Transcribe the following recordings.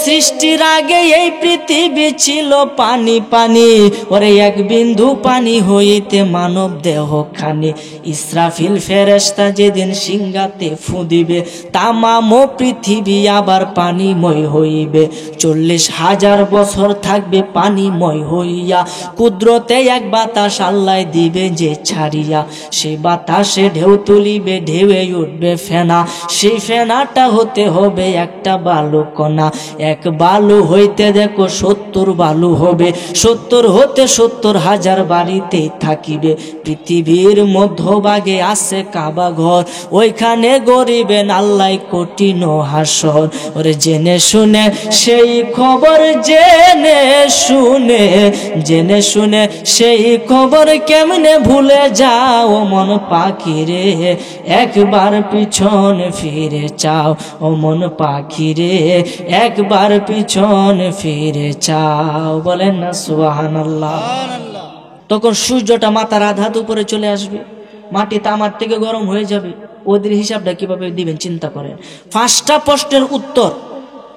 সৃষ্টির আগে এই পৃথিবী ছিল পানি পানি, ওরে এক বিন্দু পানি হইতে মানব দেহ খানি। ইসরাফিল ফেরেশতা যেদিন সিংহাতে ফু দিবে, তামাম পৃথিবী আবার পানিময় হইবে। 40,000 বছর থাকবে পানিময় হইয়া, কুদরতে এক বাতাস আল্লাহ দিবে যে ছাড়িয়া। সেই বাতাসে ঢেউ তুলিবে, ঢেউয়ে উঠবে ফেনা, সেই ফেনাটা হতে হবে একটা বালু কণা। এক বালু হইতে দেখো 70 বালু হবে, 70 হতে 70,000 বাড়িতেই থাকিবে। পৃথিবীর মধ্যভাগে আছে কাবা ঘর, ওইখানে গরিবেন আল্লাহ কঠিন হাসর। ওরে জেনে শুনে সেই খবর, জেনে শুনে সেই খবর কেমনে ভুলে যাও মন পাখি রে, একবার পিছন ফিরে চাও ও মন পাখি রে, একবার পিছন ফিরে চাও। বলেন না সুবহানাল্লাহ। তখন সূর্যটা মাথার আধাত উপরে চলে আসবে, মাটি তামার থেকে গরম হয়ে যাবে। ওদের হিসাবটা কিভাবে দিবেন চিন্তা করেন। 5টা প্রশ্নের উত্তর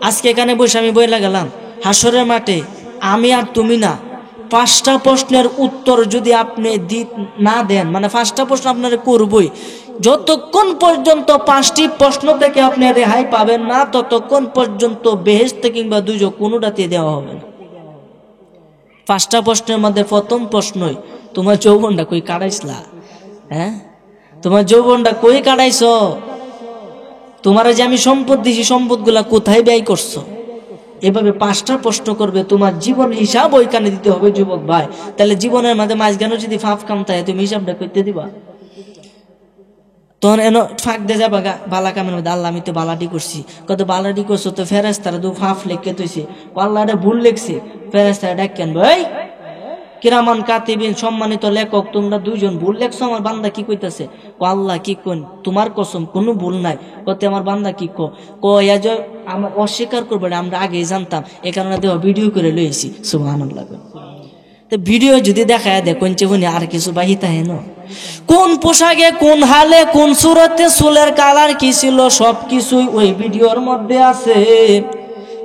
আজকে এখানে বসে আমি বইলা গেলাম, হাসরের মাঠে আমি আর তুমি না, 5টা প্রশ্নের উত্তর যদি আপনি না দেন, মানে 5টা প্রশ্ন আপনারা করবই, যতক্ষণ পর্যন্ত 5টি প্রশ্ন থেকে আপনি রেহাই পাবেন না, ততক্ষণ পর্যন্ত বেহেশত কিংবা দুজক কোনোটাতে দেওয়া হবে না। 5টা প্রশ্নের মধ্যে প্রথম প্রশ্নই, তোমার যৌবনটা কই কাটাইছলা? হ্যাঁ, তোমার যৌবনটা কই কাটাইছ? তোমার যে আমি সম্পদ দিছি, সম্পদগুলা কোথায় ব্যয় করছো? এভাবে 5টা প্রশ্ন করবে, তোমার জীবন হিসাব ওইখানে দিতে হবে যুবক ভাই। তাহলে জীবনের মাঝে মাঝখানে যদি ফাঁপ কাম থাকে, তুমি হিসাবটা করতে দিবা? তখন এন ফাঁক দিয়ে যাবা বালা কামের মধ্যে, আল্লাহ আমি তো বালাটি করছি। কত বালাটি করছো তো ফেরেশতারা দু ফাঁপ লেখকে তুইছে, আল্লাহরে ভুল লেখছে, ফেরেশতারা ডাকেন ভাই কিরামান কাতিবিন, সম্মানিত লেখক, তোমরা দুইজন ভুল লেখছো, আমার বান্দা কি কইতাছে? আল্লাহ কি কোন, তোমার কসম কোনো ভুল নাই। কতে আমার বান্দা কি কয় আমার অস্বীকার করবে, আমরা আগেই জানতাম, এ কারণে দেওয়া ভিডিও করে লইছি। সুবহানাল্লাহ। তো ভিডিও যদি দেখায় দেখুন চেহুনি আর কিছু বাহিতা হেন, কোন পোশাকে, কোন হালে, কোন সুরতে, চুলের কালার কি ছিল, সবকিছুই ওই ভিডিওর মধ্যে আছে।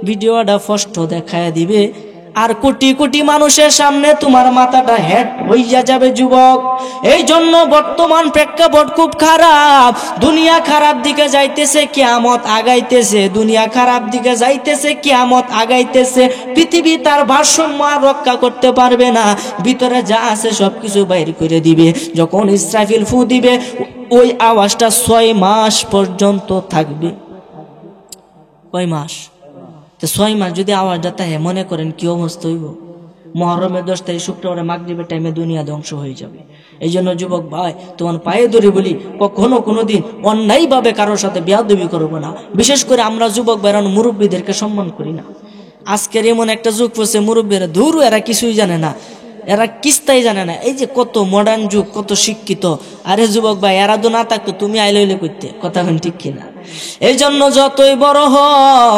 ভিডিওটা স্পষ্ট দেখায় দিবে, আর কোটি কোটি মানুষের সামনে তোমার মাথাটা হেড হইয়া যাবে যুবক। এই জন্য বর্তমান প্রেক্ষাপট খুব খারাপ, দুনিয়া খারাপ দিকে যাইতেছে, কিয়ামত আগাইতেছে। দুনিয়া খারাপ দিকে যাইতেছে, কিয়ামত আগাইতেছে। পৃথিবী তার ভারসাম্য রক্ষা করতে পারবে না, ভিতরে যা আছে সবকিছু বাইর করে দিবে। যখন ইসরাফিল ফু দিবে, ওই আওয়াজটা 6 মাস পর্যন্ত থাকবে। কয় মাস? 6 মাস যদি আওয়াজটা থাকে, মনে করেন কি অবস্থা হইব? মুহররমের 10 তারিখ শুক্রবারে মাগরিবের টাইমে দুনিয়া ধ্বংস হয়ে যাবে। এই জন্য যুবক ভাই, তোমার পায়ে ধরে বলি, কখনো কোনোদিন অন্যায়ভাবে কারোর সাথে বেয়াদবি করবো না। বিশেষ করে আমরা যুবক ভাইরা মুরব্বীদেরকে সম্মান করি না। আজকের এমন একটা যুগ পড়ছে, মুরব্বীরা ধুর এরা কিছুই জানে না, এরা কিস্তাই জানে না। এই যে কত মডার্ন যুগ, কত শিক্ষিত। আরে যুবক ভাই, এরা তো না থাকতো তুমি আইলে করতে, কথা ঠিক কিনা? এই জন্য যতই বড় হও,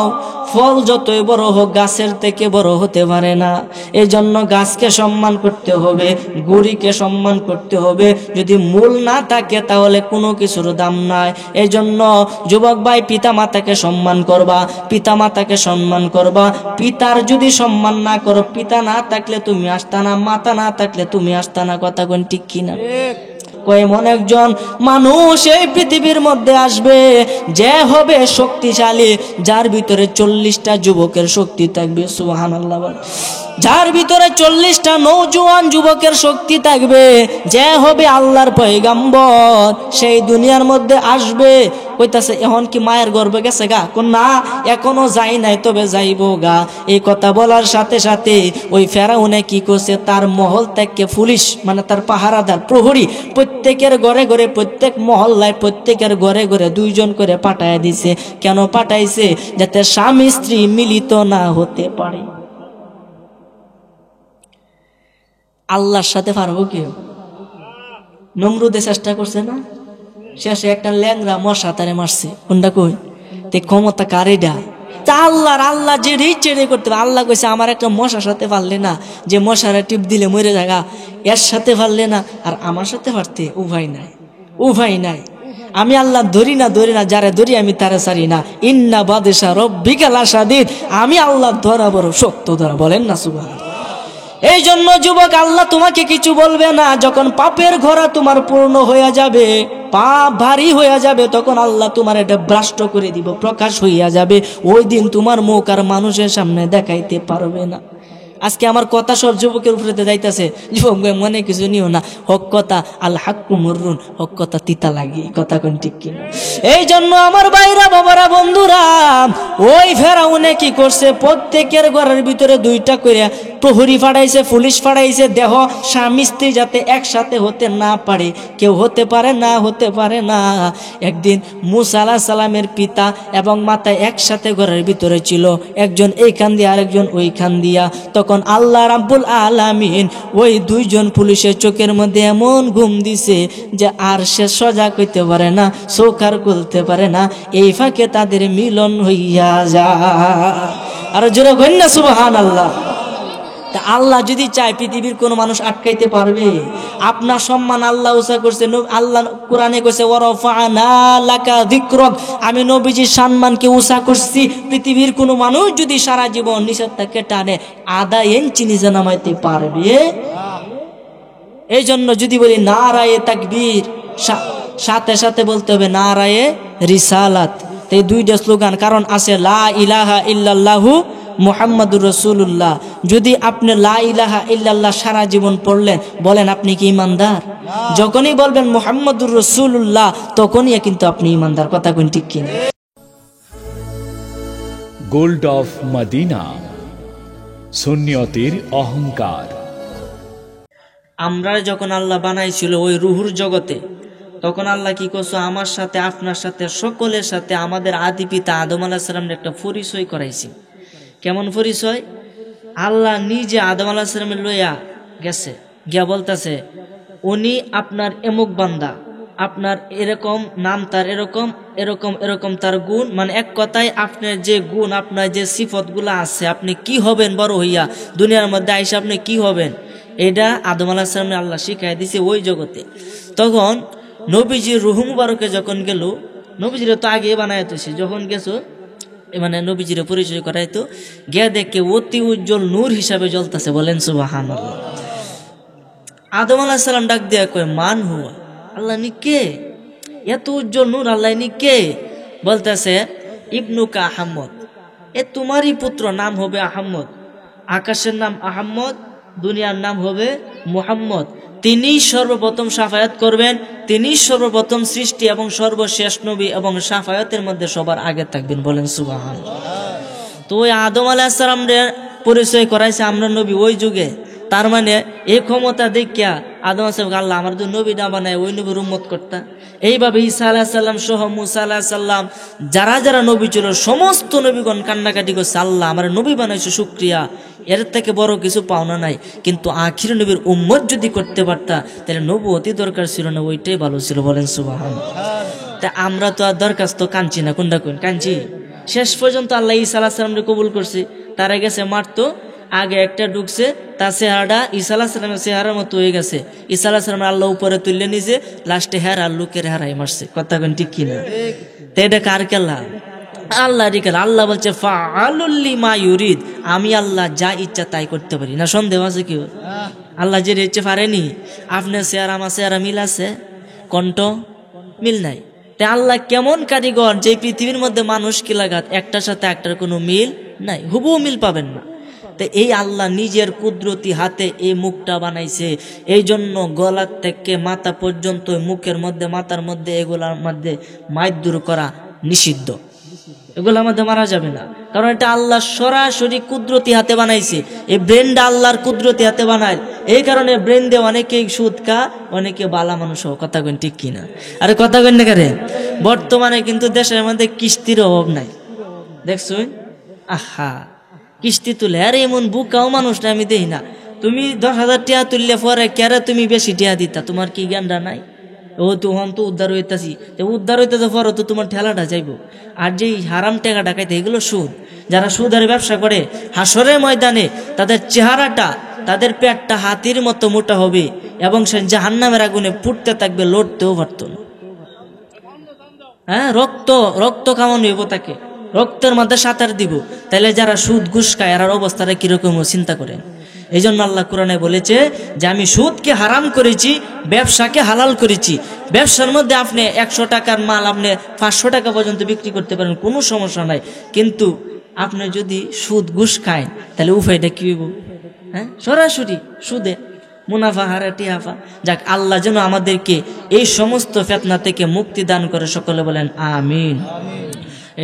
ফল যতই বড় হোক, গাছের থেকে বড় হতে পারে না। এই জন্য গাছকে সম্মান করতে হবে, গুড়িকে সম্মান করতে হবে। যদি মূল না থাকে তাহলে কোনো কিছুর দাম নাই। এই জন্য যুবক ভাই, পিতা মাতাকে সম্মান করবা, পিতা মাতাকে সম্মান করবা। পিতার যদি সম্মান না করো, পিতা না থাকলে তুমি আসতা না, মাতা না থাকলে তুমি আসতা না, কথা কোন ঠিক কিনা? এমন একজন মানুষ এই পৃথিবীর মধ্যে আসবে যে হবে শক্তিশালী, যার ভিতরে 40টা যুবকের শক্তি থাকবে। সুবহানাল্লাহ। যার ভিতরে 40টা নওজোয়ান যুবকের শক্তি থাকবে, যে হবে আল্লাহর পয়গম্বর, সেই দুনিয়ার মধ্যে আসবে। কইতাছে এখন কি মায়ের গর্ভে গেছে গা? না, এখনো যাই নাই, তবে যাইবো গা। এই কথা বলার সাথে সাথে ওই ফেরাউনে কি করছে, তার মহল থেকে পুলিশ, মানে তার পাহারাদার প্রহরী, প্রত্যেকের ঘরে ঘরে, প্রত্যেক মহল্লায়, প্রত্যেকের ঘরে ঘরে 2 জন করে পাঠায় দিছে। কেন পাঠাইছে? যাতে স্বামী স্ত্রী মিলিত না হতে পারে। আল্লাহর সাথে পারবো কেউ? নমরুদে চেষ্টা করছে না, শেষে একটা ল্যাংরা মশা তারে মারছে। কোনটা কই? তে ক্ষমতা কার এটা? আল্লাহ যে রিচেড়ে করতে পারে। আল্লাহ কইছে আমার একটা মশার সাথে পারলে না, যে মশারা টিপ দিলে মরে জায়গা, এর সাথে পারলে না, আর আমার সাথে পারতে উভয় নাই, উভয় নাই। আমি আল্লাহ ধরি না যারে ধরি আমি তারে ছাড়ি না। ইন্না বাদশা রব্বিকা লাশাদীদ, আমি আল্লাহ ধরা বড় শক্ত ধরা। বলেন না সুবহানাল্লাহ। এই জন্য যুবক, আল্লাহ তোমাকে কিছু বলবে না। যখন পাপের ঘোড়া তোমার পূর্ণ হয়ে যাবে, পাপ ভারী হয়ে যাবে, তখন আল্লাহ তোমার এটা ভ্রষ্ট করে দিব, প্রকাশ হইয়া যাবে। ওই দিন তোমার মুখ আর মানুষের সামনে দেখাইতে পারবে না। আজকে আমার কথা সব যুবকের উপরে যাইতেছে। যুবক মনে কিছু নিও না, হক কথা আল হাক্কু মুররুন, হক কথা তিতা লাগে, কথা কোন ঠিক কিনা। এই জন্য আমার ভাইরা, বাবারা, বন্ধুরা, ওই ফেরাউনে কি করছে, প্রত্যেকের ঘরের ভিতরে 2টা করে প্রহরী ফাড়াইছে, পুলিশ ফাড়াইছে, দেহ স্বামী স্ত্রী যাতে একসাথে হতে না পারে, কেউ হতে পারে না। একদিন মুসা আলাইহিস সালামের পিতা এবং মাতা একসাথে ঘরের ভিতরে ছিল, একজন এইখান দিয়া আরেকজন ওইখান দিয়া। তখন আল্লাহ রাব্বুল আলামিন ওই 2জন পুলিশের চোখের মধ্যে এমন ঘুম দিছে যে আর সে সজাগ হইতে পারে না, চোখ আর খুলতে পারে না। এই ফাঁকে তাদের মিলন হইয়া যায়। আর জোরে বলেন না সুবহানাল্লাহ। তা আল্লাহ যদি চায়, পৃথিবীর কোন মানুষ আটকাইতে পারবে? আপনার সম্মান আল্লাহ উঁচা করছে। আল্লাহ কোরআনে কইছে ওয়ারাফা'না লাকা যিকরাক, আমি নবীজির সম্মানকে উঁচা করছি। পৃথিবীর কোন মানুষ যদি সারা জীবন নিচের থেকে টানে, আধা ইঞ্চি নিচে নামাইতে পারবে? এই জন্য যদি বলি নারায়ে তাকবীর, সাথে সাথে বলতে হবে নারায়ে রিসালাত। এই 2টা স্লোগান, কারণ আছে লা ইলাহা ইল্লাল্লাহু মুহাম্মাদুর রাসূলুল্লাহ। যদি আপনি লা ইলাহা ইল্লাল্লাহ সারা জীবন পড়লেন, বলেন আপনি কি ঈমানদার? যখনই বলবেন মুহাম্মাদুর রাসূলুল্লাহ, তখনই কিন্তু আপনি ঈমানদার। কথা কোন ঠিক কিনা? গোল্ড অফ মদিনা, সুন্নিয়তের অহংকার। আমরা যখন আল্লাহ বানাইছিল ওই রুহুর জগতে, তখন আল্লাহ কি করছো, আমার সাথে, আপনার সাথে, সকলের সাথে আমাদের আদি পিতা আদম আলাইহিস সালামের একটা পরিচয় করাইছি। কেমন পরিচয়? আল্লাহ নিজে আদম আলাইহিস সালামের লইয়া গেছে, গিয়া বলতেছে উনি আপনার এমুক বান্দা, আপনার এরকম নাম, তার এরকম এরকম এরকম তার গুণ, মানে এক কথায় আপনার যে গুণ, আপনার যে সিফতগুলো আছে, আপনি কি হবেন বড় হইয়া, দুনিয়ার মধ্যে আইসা আপনি কি হবেন, এটা আদম আলাইহিস সালামের আল্লাহ শিখাই দিছে ওই জগতে। তখন নবীজির রুহ মুবারকে যখন গেল, নবীজির তো আগে বানায় তুইছে, যখন গেছো মানে নবীজির পরিচয় করাইতো, গিয়া দেখে অতি উজ্জ্বল নূর হিসাবে জ্বলতেছে। বলেন সুবহানাল্লাহ। আদম আলাইহিস সালাম ডাক দিয়া কয় মান হুয়া, আল্লাহ নি কে? এত উজ্জ্বল নূর আল্লাহ নি কে? বলতেছে ইবনুকা আহমদ, এ তোমারই পুত্র, নাম হবে আহমদ। আকাশের নাম আহমদ, দুনিয়ার নাম হবে মুহাম্মদ। তিনি সর্বপ্রথম শাফায়াত করবেন, তিনি সর্বপ্রথম সৃষ্টি এবং সর্বশেষ নবী, এবং শাফায়াতের মধ্যে সবার আগে থাকবেন। বলেন সুবহানাল্লাহ। তো ওই আদম আলাইহিস সালামের পরিচয় করাইছে আমরা নবী ওই যুগে। তার মানে এই ক্ষমতা দেখিয়া আদম আলাইহিস সালাম আল্লাহ আমার নবী না বানায় ওই নবীর উম্মত করতা। এইভাবে ঈসা আলাইহিস সালাম সহ মুসা আলাইহিস সালাম যারা যারা নবী ছিল, সমস্ত নবীগণ কান্নাকাটি করছে, আল্লাহ আমার নবী বানাইছে, শুকরিয়া, এর থেকে বড় কিছু পাওনা নাই। কিন্তু আখির নবীর উম্মত যদি করতে পারতা, তাহলে নবুয়তি দরকার ছিল না, ওইটাই ভালো ছিল। বলেন সুবহানাল্লাহ। তা আমরা তো আর দরখাস্ত কাঁদছি না, কোনটা কোন কাঁদছি? শেষ পর্যন্ত আল্লাহ ঈসা আলাইহিস সালামকে কবুল করছে। তারা গেছে মারতো, আগে একটা ঢুকছে, তার চেহারাটা ঈসা আলাইহিস সালামের চেহারার মতো হয়ে গেছে। ঈসা আলাইহিস সালাম আল্লাহ উপরে তুললে নিছে, লাস্টে হেরা লোকের হেরাই মারছে। কথা কোন ঠিক কিনা? তো এটা কার খেলা? আল্লাহ রিকাল। আল্লাহ বলছে ফাআলুল লিমা ইউরিদ, আমি আল্লাহ যা ইচ্ছা তাই করতে পারি না। সন্দেহ আছে কি? আল্লাহ যে ইচ্ছে পারেনি? আপনার চেহারা আমার চেহারা মিল আছে? কণ্ঠ মিল নাই। তাই আল্লাহ কেমন কারিগর, যে পৃথিবীর মধ্যে মানুষ কি লাগাত একটার সাথে একটার কোনো মিল নাই, হুবহু মিল পাবেন না। তো এই আল্লাহ নিজের কুদরতি হাতে এই মুখটা বানাইছে। এই জন্য গলা থেকে মাথা পর্যন্ত, মুখের মধ্যে, মাথার মধ্যে, এগুলার মধ্যে মাইদুর করা নিষিদ্ধ। এগুলোর মধ্যে মারা যাবে না, কারণ এটা আল্লাহ সরাসরি কুদরতি হাতে বানাইছে। এই ব্রেনটা আল্লাহর কুদরতি হাতে বানায়, এই কারণে ব্রেন দিয়ে অনেকেই সুদ খা, অনেকে বালা মানুষ। কথা কেন ঠিক কিনা? আরে কথা কেন না করে? বর্তমানে কিন্তু দেশের মধ্যে কিস্তির অভাব নাই, দেখছুন? আহা, কিস্তি তুলে আর এমন বুকাও মানুষ না আমি দেই না। তুমি 10,000 টাকা তুললে পরে কেরে তুমি বেশি টাকা দিতা? তোমার কি জ্ঞানটা নাই? ও তখন তো উদ্ধার হইতাছি, উদ্ধার হইতেছে পরে তো তোমার ঠেলাটা যাইবো। আর যে হারাম টাকা ডাকাইতে, এগুলো সুদ। যারা সুদের ব্যবসা করে, হাসরের ময়দানে তাদের চেহারাটা, তাদের পেটটা হাতির মতো মোটা হবে, এবং সে জাহান্নামের আগুনে পুড়তে থাকবে, লড়তেও পারত না। হ্যাঁ, রক্ত রক্ত খাওয়ানো হইব তাকে, রক্তের মধ্যে সাঁতার দিব। তাহলে যারা সুদ ঘুষ খায় এর অবস্থাটা কিরকম চিন্তা করেন। এই জন্য আল্লাহ কোরআনে বলেছে যে আমি সুদকে হারাম করেছি, ব্যবসাকে হালাল করেছি। ব্যবসার মধ্যে আপনি 100 টাকার মাল আপনি 500 টাকা পর্যন্ত বিক্রি করতে পারেন, কোনো সমস্যা নাই। কিন্তু আপনি যদি সুদ ঘুষ খায় তাহলে উপায়টা কি হইব? হ্যাঁ, সরাসরি সুদে মুনাফা হারা টিহাফা। যাক, আল্লাহ যেন আমাদেরকে এই সমস্ত ফিতনা থেকে মুক্তি দান করে, সকলে বলেন আমিন।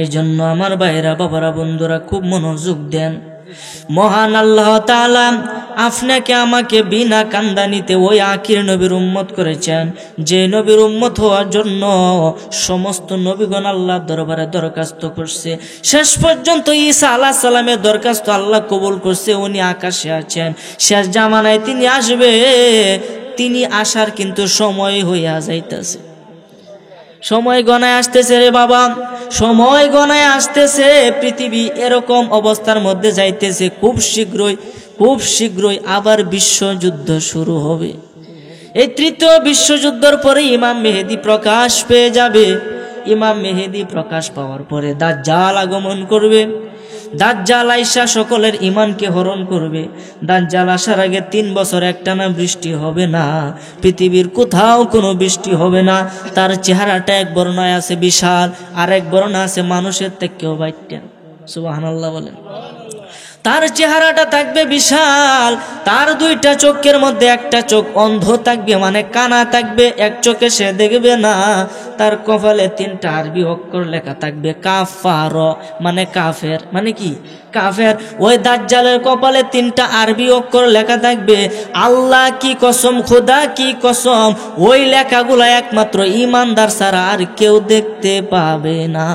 এই জন্য আমার ভাইরা, বাবারা, বন্ধুরা খুব মনোযোগ দেন। মহান আল্লাহ তাআলা আপনাকে আমাকে বিনা কান্দানিতে ওই আখির নবীর উম্মত করেছেন, যে নবীর উম্মত হওয়ার জন্য সমস্ত নবীগণ আল্লাহর দরবারে দরখাস্ত করছে। শেষ পর্যন্ত ঈসা আলাইহিস সালামের দরখাস্ত আল্লাহ কবুল করছে। উনি আকাশে আছেন, শেষ জামানায় তিনি আসবে। তিনি আসার কিন্তু সময় হইয়া যাইতেছে, সময় গণায় আসতেছে রে বাবা, সময় গণায় আসতেছে। পৃথিবী এরকম অবস্থার মধ্যে যাইতেছে, খুব শীঘ্রই আবার বিশ্বযুদ্ধ শুরু হবে। এই তৃতীয় বিশ্বযুদ্ধের পরে ইমাম মেহেদী প্রকাশ পেয়ে যাবে। ইমাম মেহেদী প্রকাশ পাওয়ার পরে দাজ্জাল আগমন করবে। দাজ্জাল আইসা সকলের ঈমানকে হরণ করবে। দাজ্জাল আসার আগে 3 বছর একটানা বৃষ্টি হবে না, পৃথিবীর কোথাও কোনো বৃষ্টি হবে না। তার চেহারাটা এক বর্ণায় আছে বিশাল, আর এক বর্ণা আছে মানুষের থেকেও বাইটটা। সুবহানাল্লাহ বলেন। তার চেহারাটা থাকবে বিশাল, তার 2টা চোখের মধ্যে একটা চোখ অন্ধ থাকবে, মানে কানা থাকবে, এক চোখে সে দেখবে না। তার কপালে 3টা আরবি অক্ষর লেখা থাকবে, কাফার, মানে কাফের, মানে কি কাফের। ওই দাজ্জালের কপালে 3টা আরবি অক্ষর লেখা থাকবে। আল্লাহ কি কসম, খোদা কি কসম, ওই লেখাগুলো একমাত্র ঈমানদার ছাড়া আর কেউ দেখতে পাবে না।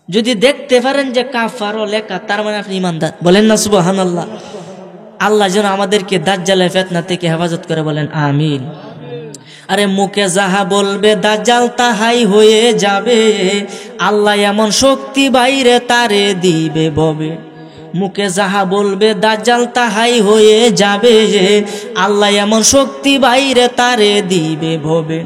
যদি দেখতে পারেন যে কাফারও লেখা, তার মানে আপনি ঈমানদার। বলেন না সুবহানাল্লাহ। আল্লাহ যেন আমাদেরকে দাজ্জালের ফিতনা থেকে হেফাজত করে, বলেন আমিন। আরে মুখে যাহা বলবে দাজ্জাল তাহাই হয়ে যাবে, আল্লাহ এমন শক্তি বাইরে তারে দিবে ববে। মুখে যাহা বলবে দাজ্জাল তাহাই হয়ে যাবে, আল্লাহ এমন শক্তি বাইরে তারে দিবে ভবে।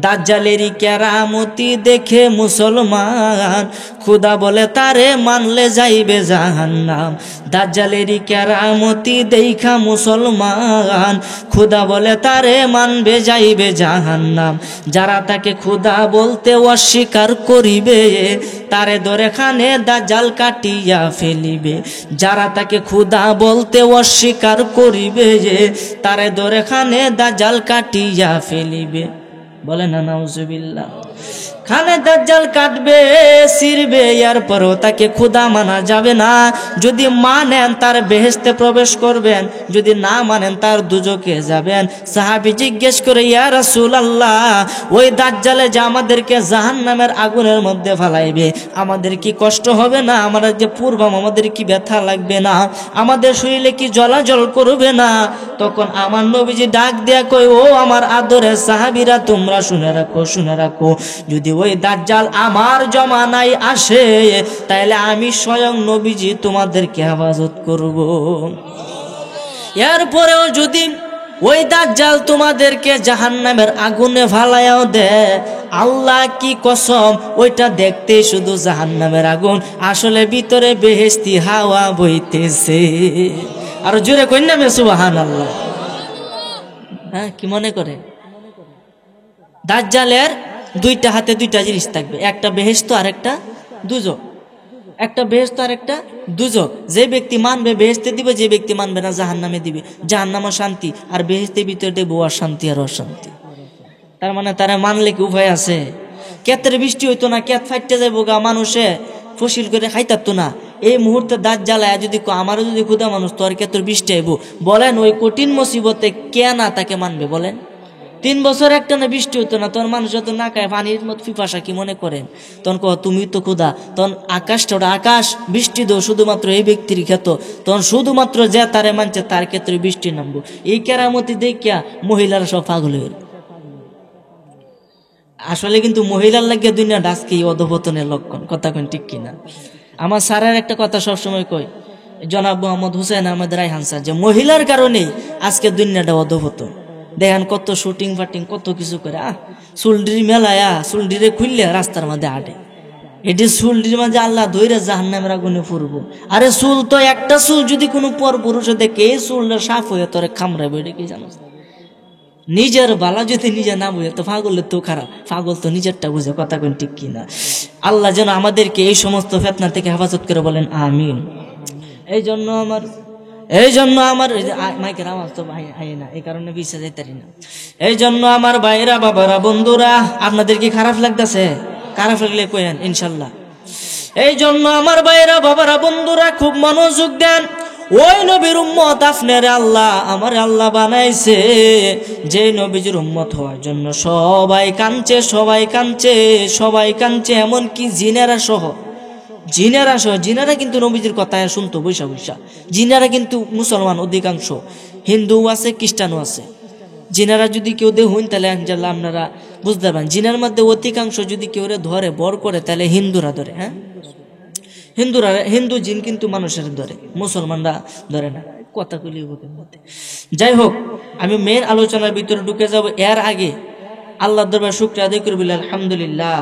দাজ্জালেরই কেরামতি দেখে মুসলমান, খুদা বলে তারে মানলে যাইবে জাহান্নাম। দাজ্জালেরই কেরামতি দেখা মুসলমান, খুদা বলে তারে মানবে যাইবে জাহান্নাম। যারা তাকে খুদা বলতে অস্বীকার করিবে, তারে ধরে খানে দাজ্জাল কাটিয়া ফেলিবে। যারা তাকে খুদা বলতে অস্বীকার করিবে, তারে ধরে খানে দাজ্জাল কাটিয়া ফেলিবে। বলে না নাউজুবিল্লাহ। খানে দাজ্জাল কাটবে, ছিড়বে, এরপরও তাকে খুদা মানা যাবে না। যদি মানেন তার বেহেশতে প্রবেশ করবেন, যদি না মানেন তার দুজকে যাবেন। সাহাবী জিজ্ঞেস করে, ইয়া রাসূলুল্লাহ, ওই দাজ্জালে যে আমাদেরকে জাহান্নামের আগুনের মধ্যে ফেলাইবে, আমাদের কি কষ্ট হবে না? আমরা যে পূর্বাম, আমাদের কি ব্যথা লাগবে না? আমাদের শরীরে কি জ্বলাজ্বল করবে না? তখন আমার নবীজি ডাক দেয়া কই, ও আমার আদরের সাহাবীরা, তোমরা শুনে রাখো, শুনে রাখো। যদি ওই দাজ্জাল আমার জমানায় আসে, তাহলে আমি স্বয়ং নবীজি তোমাদেরকে হেফাজত করব। এরপরেও যদি ওই দাজ্জাল তোমাদেরকে জাহান্নামের আগুনে ফালায়াও দেয়, আল্লাহ কি কসম, ওইটা দেখতে শুধু জাহান্নামের আগুন, আসলে ভিতরে বেহেশতি হাওয়া বইতেছে। আর জোরে কই না সুবহানাল্লাহ। হ্যাঁ, কি মনে করে? দাজ্জালের 2টা হাতে 2টা জিনিস থাকবে, একটা বেহেশত আর একটা দুজক। একটা বেহেশত আর একটা দুজক। যে ব্যক্তি মানবে বেহেশতে দিবে, যে ব্যক্তি মানবে না জাহান্নামে দিবে। জাহান্নামও শান্তি, আর বেহেশতের ভিতরে দেবো অশান্তি আর অশান্তি। তার মানে তারা মানলে কি উপায় আছে? কেতের বৃষ্টি হইতো না, কেত ফাইটতে যাইব গা, মানুষে ফসিল করে খাইতারতো না। এই মুহূর্তে দাঁত জ্বালায় যদি আমারও যদি ক্ষুদা মানুষ, তো আর কেতর বৃষ্টি আইব। বলেন ওই কঠিন মুসিবতে কে না তাকে মানবে? বলেন 3 বছর একটা না বৃষ্টি হতো না, তখন মানুষ যত না খায় পানির মত পিপাসা, কি মনে করেন? তখন কহ তুমি তো ক্ষুদা, তখন আকাশটা ওটা আকাশ বৃষ্টি দো শুধুমাত্র এই ব্যক্তির ক্ষেত্র, তখন শুধুমাত্র যে তারে মানছে তার ক্ষেত্রে বৃষ্টি নামবো। এই কেরামতি দেখিয়া মহিলারা সব পাগল হয়ে। আসলে কিন্তু মহিলার লাগিয়ে দুনিয়া ডাসকে অধপতনের লক্ষণ। কথা কেন ঠিক কিনা? আমার স্যারের একটা কথা সবসময় কই, জনাব মোহাম্মদ হুসেন আহমেদ রায়হান স্যার, যে মহিলার কারণেই আজকে দুনিয়াটা অধপতন। দেখেন কত শুটিং ফাটিং কত কিছু করে চুলডির মেলায়া চুলডিরে খুললে রাস্তার মধ্যে আটে, এটি চুলটির মাঝে আল্লাহ ধৈর্য জাহান্নামের আগুনে পড়বো। আরে চুল তো একটা চুল যদি কোনো পর পুরুষে দেখে এই চুলটা সাফ হয়ে তোরে খামড়াবে, এটা কি জানো? নিজের বালা যদি নিজে না বুঝে তো পাগলের তো খারাপ, পাগল তো নিজেরটা বুঝে, কথা কোন ঠিক কিনা? আল্লাহ যেন আমাদেরকে এই সমস্ত ফিতনা থেকে হেফাজত করে, বলেন আমিন। এই জন্য আমার মাইকের আওয়াজ তো ভাই না, এই কারণে বিশ্বাস যাইতারি না। এই জন্য আমার ভাইরা বাবারা বন্ধুরা, আপনাদের কি খারাপ লাগতেছে? খারাপ লাগলে কইেন ইনশাল্লাহ। এই জন্য আমার ভাইরা বাবারা বন্ধুরা খুব মনোযোগ দেন। ওই নবীর উম্মত আপনার আল্লাহ আমার আল্লাহ বানাইছে, যে নবীর উম্মত হওয়ার জন্য সবাই কাঁদছে, এমনকি জিনেরা সহ। জিনেরা কিন্তু নবীজির কথা শুনতো বৈশা। জিনেরা কিন্তু মুসলমান অধিকাংশ, হিন্দু আছে, খ্রিস্টানও আছে। জিনারা যদি কেউ দেখুন তাহলে আপনারা বুঝতে পারেন, জিনার মধ্যে অধিকাংশ যদি কেউ ধরে বর করে তাহলে হিন্দুরা ধরে। হ্যাঁ, হিন্দু জিন কিন্তু মানুষের ধরে, মুসলমানরা ধরে না। কথা কইলি বুকের মধ্যে। যাই হোক, আমি মেন আলোচনার ভিতরে ঢুকে যাব। এর আগে আল্লাহর দরবারে শুকরিয়া আদায় করি, বলি আলহামদুলিল্লাহ।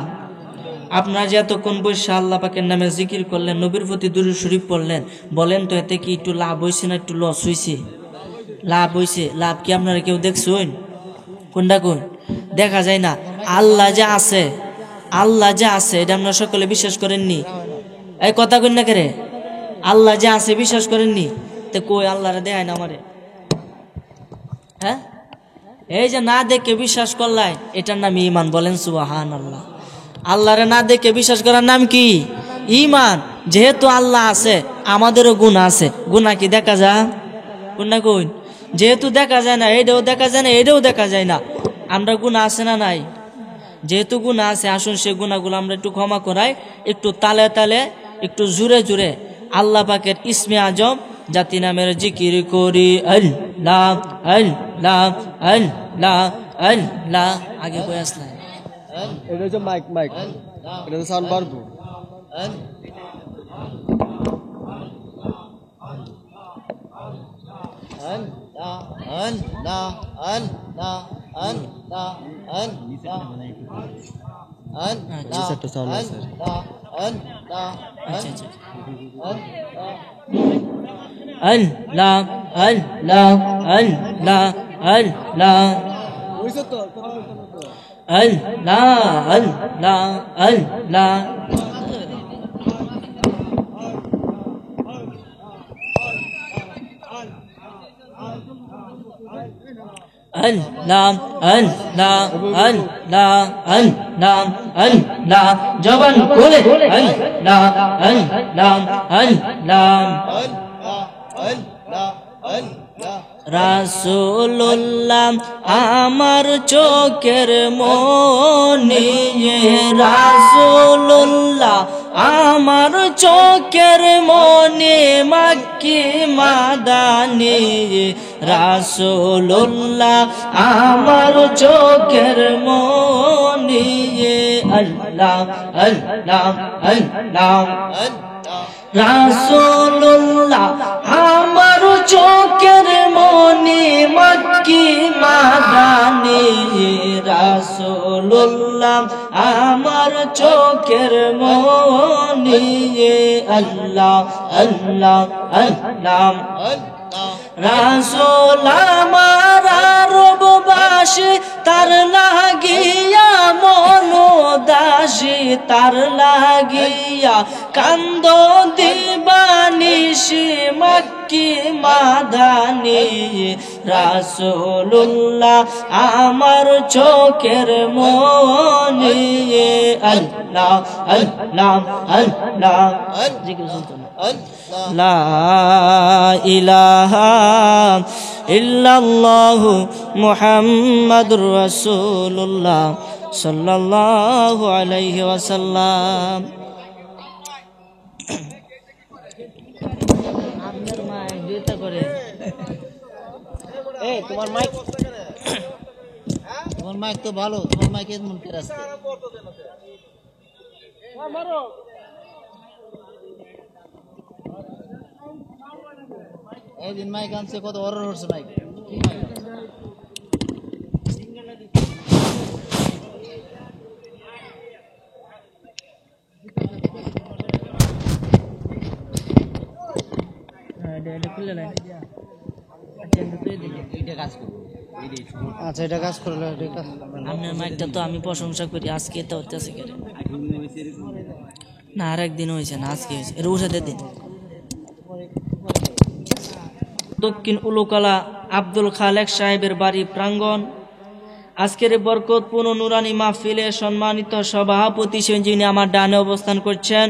আপনারা যে এতক্ষণ বসে আল্লাহ পাকের নামে জিকির করলেন, নবীর প্রতি দুরূদ শরীফ পড়লেন, বলেন তো এতে কি একটু লাভ হয়েছে না একটু লস হয়েছে? লাভ হয়েছে। লাভ কি আপনারা কেউ দেখছেন? কোনটা কোন? দেখা যায় না। আল্লাহ যে আছে এটা আপনারা সকলে বিশ্বাস করেননি? এই কথা কই না করে, আল্লাহ যে আছে বিশ্বাস করেননি? তো কই আল্লাহরে দেখায় না আমারে? হ্যাঁ, এই যে না দেখে বিশ্বাস করলাই, এটার নাম ঈমান। বলেন সুবহানাল্লাহ। আল্লাহরে না দেখে বিশ্বাস করার নাম কি? ঈমান। যেহেতু আল্লাহ আছে, আমাদেরও গুনাহ আছে। গুনাহ কি দেখা যায়? কোনটা কই? যেহেতু দেখা যায় না, এটাও দেখা যায় না, এটাও দেখা যায় না, আমরা গুনাহ আছে না নাই? যেহেতু গুনাহ আছে, আসুন সে গুনাহগুলো আমরা একটু ক্ষমা করাই, একটু তালে তালে, একটু জুড়ে জুড়ে আল্লাহ পাকের ইসমে আজম জাতি নামের জিকির করি। আল্লাহ আল্লাহ আল্লাহ আল্লাহ। আগে কই আসলে এটা হচ্ছে মাইক, এটা হচ্ছে সাউন্ড বাড়বো। জবান খুলে আল্লাহ আল্লাহ আল্লাহ। রাসূলুল্লাহ আমার চোখের মনি, রাসূলুল্লাহ আমার চোখের মনি, মক্কি মাদানি। রাসূলুল্লাহ আমার চোখের মনি, আল্লাহ আল্লাহ আল্লাহ। রাসূলুল্লাহ আমার চোখের মনি, মক্কি মাদানি। রাসূলুল্লাহ আমার চোখের মনি, আল্লাহ আল্লাহ আল্লাহ। রাসূল আমার আরববাসী, তার লাগিয়া মনোদাসী, তার লাগিয়া কান্দ দিবানিশি, মক্কি মাদানি। রাসূলুল্লাহ আমার চোখের মনি, আল্লাহ আল্লাহ আল্লাহ। জিকির শুনতো না। লা ইলাহা ইল্লাল্লাহু মুহাম্মাদুর রাসূলুল্লাহ সাল্লাল্লাহু আলাইহি ওয়াসাল্লাম। আপনার মাইক দিতে করে, এই তোমার মাইক তো ভালো, তোমার মাইকে মন করে আসছে। এই দিন মাইক আনছে কত অর্ডার হচ্ছে মাইক। আচ্ছা এটা কাজ করলে আপনার মাইকটা তো আমি প্রশংসা করি, আজকে তো হচ্ছে কেন না, আর একদিন হয়েছে না, আজকে হয়েছে, এর উষাদের দিন। দক্ষিণ উলুকলা আব্দুল খালেক সাহেবের বাড়ি প্রাঙ্গণ। আজকের বরকতপূর্ণ নুরানি মাহফিলে সম্মানিত সভাপতি যিনি আমার ডানে অবস্থান করছেন,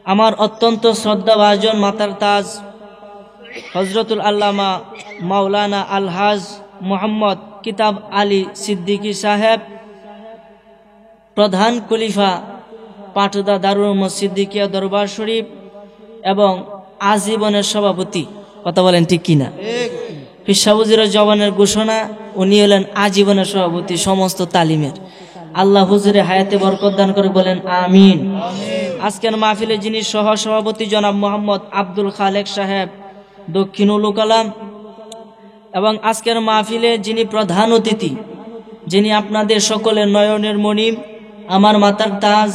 আমার অত্যন্ত শ্রদ্ধাভাজন মাতার তাজ হজরতুল আল্লামা মাওলানা আলহাজ মোহাম্মদ কিতাব আলী সিদ্দিকী সাহেব, প্রধান খলিফা পাটদা দারুল মসজিদিকিয়া দরবার শরীফ এবং আজীবনের সভাপতি, কথা বলেন ঠিক কিনা? পিসাবুজির জবানের ঘোষণা, উনি হলেন আজীবনের সভাপতি সমস্ত তালিমের। আল্লাহ হুজুরে হায়াতে বরকত দান করে, বলেন আমিন। আজকের মাহফিলে যিনি সহ সভাপতি জনাব মোহাম্মদ আব্দুল খালেক সাহেব দক্ষিণ উলুকালাম, এবং আজকের মাহফিলে যিনি প্রধান অতিথি, যিনি আপনাদের সকলের নয়নের মণি, আমার মাতার তাজ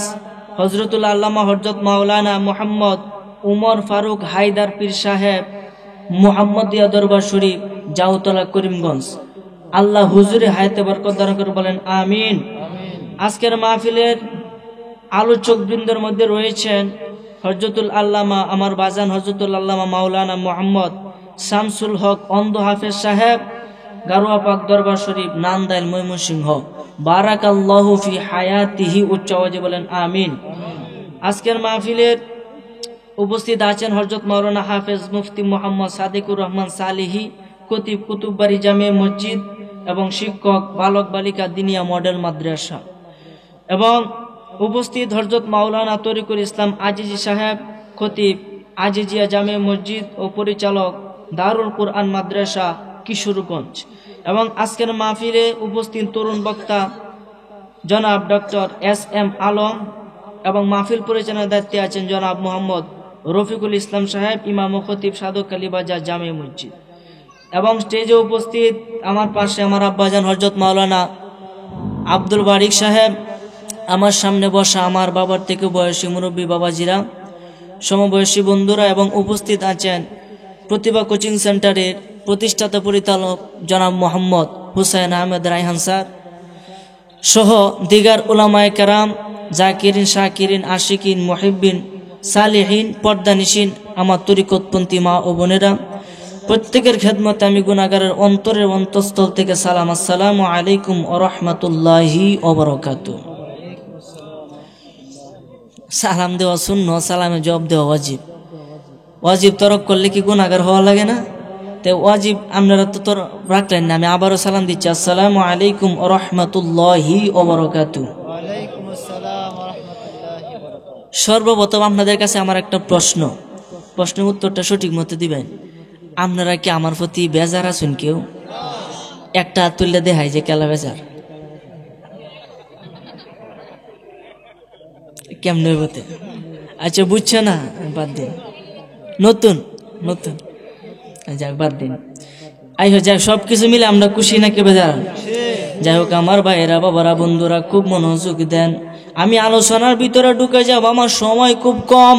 হজরতুল আল্লামা হযরত মাওলানা মোহাম্মদ উমর ফারুক হায়দার পীর সাহেব, মুহাম্মদিয়া দরবার শরীফ, জাউতলা, করিমগঞ্জ। আল্লাহ হুজুরে হায়াতে বরকত দান করে, বলেন আমিন। আজকের মাহফিলের আলোচক বৃন্দের মধ্যে রয়েছেন হযরতুল আল্লামা, আমার বাজান হযরতুল আল্লামা মাওলানা মোহাম্মদ শামসুল হক অন্ধ হাফেজ সাহেব, গারোয়া পাক দরবার শরীফ, নান্দাইল, ময়মনসিংহ। বারাকাল্লাহু ফি হায়াতিহি, উচ্চ আওয়াজে বলেন আমিন। আজকের মাহফিলের উপস্থিত আছেন হযরত মাওলানা হাফেজ মুফতি মোহাম্মদ সাদিকুর রহমান সালিহি, খতিব কুতুববাড়ি জামে মসজিদ এবং শিক্ষক বালক বালিকা দিনিয়া মডেল মাদ্রাসা, এবং উপস্থিত হযরত মাওলানা তরিকুল ইসলাম আজিজি সাহেব, খতিব আজিজিয়া জামে মসজিদ ও পরিচালক দারুল কুরআন মাদ্রাসা, কিশোরগঞ্জ। এবং আজকের মাহফিলে উপস্থিত তরুণ বক্তা জনাব ডক্টর এস.এম. আলম, এবং মাহফিল পরিচালনার দায়িত্বে আছেন জনাব মোহাম্মদ রফিকুল ইসলাম সাহেব, ইমাম ও খতিব সাদক কালীবাজার জামে মসজিদ। এবং স্টেজে উপস্থিত আমার পাশে আমার আব্বাজান হযরত মাওলানা আব্দুল বারিক সাহেব, আমার সামনে বসা আমার বাবার থেকে বয়সী মুরব্বী বাবাজিরা, সমবয়সী বন্ধুরা, এবং উপস্থিত আছেন প্রতিভা কোচিং সেন্টারের প্রতিষ্ঠাতা পরিচালক জনাব মোহাম্মদ হুসাইন আহমেদ রায়হান স্যার সহ দিগার উলামায়ে কেরাম, জাকিরিন, শাকিরিন, আশিকিন, মুহিব্বিন, সালিহিন, পর্দানিশিন, আমার তরিকতপন্থী মা ও বোনেরা, প্রত্যেকের খেদমতে আমি গুনাহগারের অন্তরের অন্তঃস্থল থেকে সালাম, আসসালামু আলাইকুম ওয়া রাহমাতুল্লাহি ওয়া বারাকাতুহু। সালাম দেওয়া শূন্য, সালামে জবাব দেওয়া ওয়াজিব। ওয়াজিব তরক করলে কি গুনাহগার হওয়া লাগে না? তো ওয়াজিব আপনারা তো রাখলেন না, আমি আবারও সালাম দিচ্ছি, আসসালামু আলাইকুম ওয়া রাহমাতুল্লাহি ওয়া বারাকাতুহু। সর্বপ্রথম আপনাদের কাছে আমার একটা প্রশ্নের উত্তরটা সঠিক মতো দিবেন। আপনারা কি আমার প্রতি বেজার আছেন? কেউ একটা হাত তুললে দেখায় যে কেলা বেজার, কেমনে হইবতে? আচ্ছা বুঝছে না, বাদ দিন, নতুন যাক বাদ দিন। যাই সবকিছু মিলে আমরা খুশি নাকি বেজার? যাই হোক আমার ভাইয়েরা, বাবারা, বন্ধুরা, খুব মনোযোগ দেন। আমি আলোচনার ভিতরে ঢুকে যাব, আমার সময় খুব কম।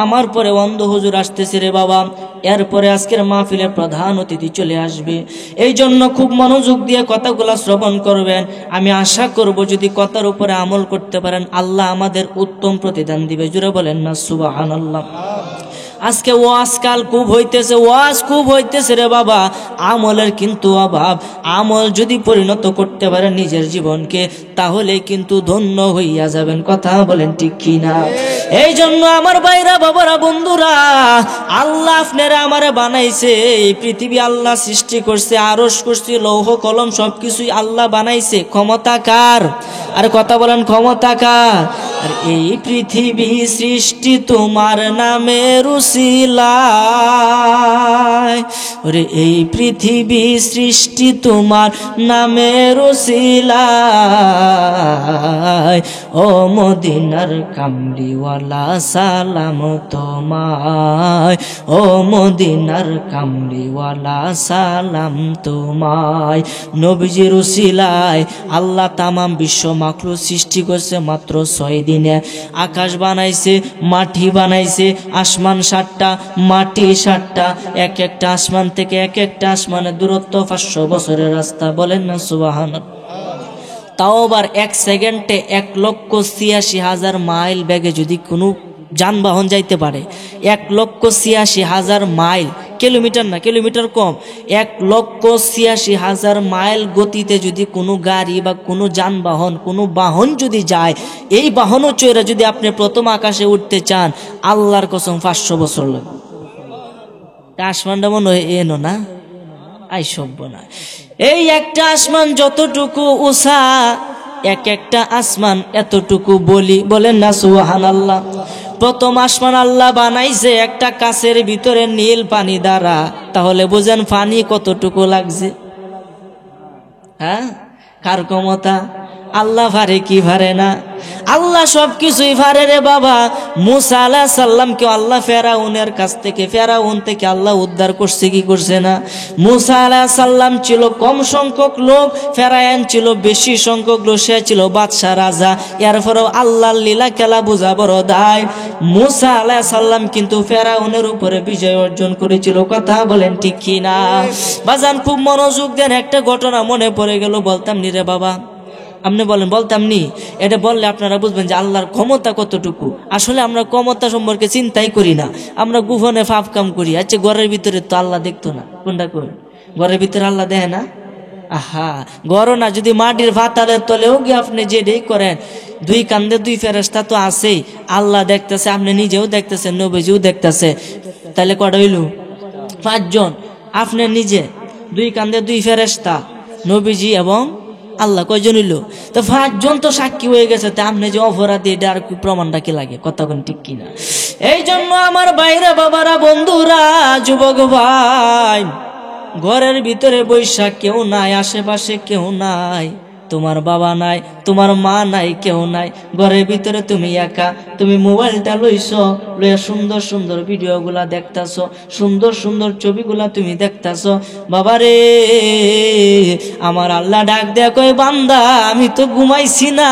আমার পরে অন্ধ হুজুর আসতেছে রে বাবা, এরপরে আজকের মাহফিলে প্রধান অতিথি চলে আসবে। এই জন্য খুব মনোযোগ দিয়ে কথাগুলো শ্রবণ করবেন। আমি আশা করব যদি কথার উপরে আমল করতে পারেন, আল্লাহ আমাদের উত্তম প্রতিদান দিবে। জুড়ে বলেন না সুবহানাল্লাহ। আজকে ওয়াজ খুব হইতেছে রে বাবা, আমলের কিন্তু অভাব। আমল যদি পরিণত করতে পারেন নিজের জীবনকে, তাহলে কিন্তু ধন্য হইয়া যাবেন। কথা বলেন ঠিক কিনা? এই জন্য আমার ভাইরা, বাবারা, বন্ধুরা, আল্লাহ আপনারা আমারে বানাইছে। এই পৃথিবী আল্লাহ সৃষ্টি করছে, আরশ করছে, লৌহ কলম সবকিছুই আল্লাহ বানাইছে। ক্ষমতা কার? আর কথা বলেন ক্ষমতা কার? আর এই পৃথিবী সৃষ্টি তোমার নামের উসিলায়, ওরে এই পৃথিবী সৃষ্টি তোমার নামের উসিলায়। ও মদিনার কামলিওয়ালা সালাম তোমায়, ও মদিনার কামলিওয়ালা সালাম তোমায়। নবীজির উসিলায় আল্লাহ তামাম বিশ্ব মাখলুক সৃষ্টি করছে মাত্র 6 দিনে। আকাশ বানাইছে, মাটি বানাইছে, আসমান 7টা, মাটি 7টা, এক একটা আসমান থেকে এক একটা আসমানের দূরত্ব 500 বছরের রাস্তা। বলেন না সুবহানাল্লাহ। তাও আবার 1 সেকেন্ডে 1,86,000 মাইল বেগে যদি কোনো যানবাহন যাইতে পারে, 1,86,000 মাইল, কিলোমিটার না, কিলোমিটার কম, 1,86,000 মাইল গতিতে যদি কোনো গাড়ি বা কোনো যানবাহন, কোনো বাহন যদি যায়, এই বাহনও চড়ে যদি আপনি প্রথম আকাশে উঠতে চান, আল্লাহর কসম 500 বছর লাগবে। আসমানটা মনে হয় এনো না, আই সভ্য না। এই একটা আসমান যতটুকু উঁচা, এক একটা আসমান এতটুকু বলি। বলেন না সুবহানাল্লাহ। প্রথম আসমান আল্লাহ বানাইছে একটা কাছের ভিতরে নীল পানি দ্বারা, তাহলে বুঝেন পানি কতটুকু লাগছে। হ্যাঁ, কার ক্ষমতা? আল্লাহ পারে কি পারে না? আল্লাহ সবকিছুই পারে রে বাবা। মুসা আলাইহিস সালামকে আল্লাহ ফেরাউনের কাছ থেকে, ফেরাউন থেকে আল্লাহ উদ্ধার করছে কি করছে না? মুসা আলাইহিস সালাম ছিল কম সংখ্যক লোক, ফেরাউন ছিল বেশি সংখ্যক লোক, সে ছিল বাদশা রাজা। এরপরেও আল্লাহর লীলা খেলা বোঝা বড় দায়। মুসা আলাইহিস সালাম কিন্তু ফেরাউনের উপরে বিজয় অর্জন করেছিল। কথা বলেন ঠিক কি না? বাজান খুব মনোযোগ দেন, একটা ঘটনা মনে পড়ে গেল, বলতাম নি রে বাবা। আপনি বলেন বলতাম নি, এটা বললে আপনারা বুঝবেন যে আল্লাহর ক্ষমতা কতটুকু। আসলে আমরা ক্ষমতা সম্পর্কে চিন্তাই করি না, আমরা গোপনে পাপ কাম করি। আচ্ছা, ঘরের ভিতরে তো আল্লাহ দেখতো না, কোনটা কই? ঘরের ভিতরে আল্লাহ দেখে না? আহা, ঘর না, যদি মাটির ভাতালের তলেও গিয়ে আপনি যেটাই করেন, 2 কান্দে 2 ফেরেশতা তো আছেই। আল্লাহ দেখতেছে, আপনি নিজেও দেখতেছেন, নবীজিও দেখতেছে, তাহলে কটা হইল? 5 জন। আপনি নিজে, 2 কান্দে 2 ফেরেশতা, নবীজি এবং আল্লাহ, কয়জন হইল? তো 5 জন তো সাক্ষী হয়ে গেছে। তা আপনি যে অপরাধী, এটা আর প্রমাণটা কি লাগে? কথা কোন ঠিক কিনা? এই জন্য আমার বাইরে বাবারা, বন্ধুরা, যুবক ভাই, ঘরের ভিতরে বৈশাখ কেউ নাই, আশেপাশে কেউ নাই, তোমার বাবা নাই, তোমার মা নাই, কেউ নাই, ঘরের ভিতরে তুমি একা। তুমি মোবাইলটা লইছো, লইয়া সুন্দর সুন্দর ভিডিওগুলা দেখতাছো, সুন্দর সুন্দর ছবিগুলা তুমি দেখতাছো। বাবারে, আমার আল্লাহ ডাক দেয়া কয়, বান্দা আমি তো ঘুমাইছি না,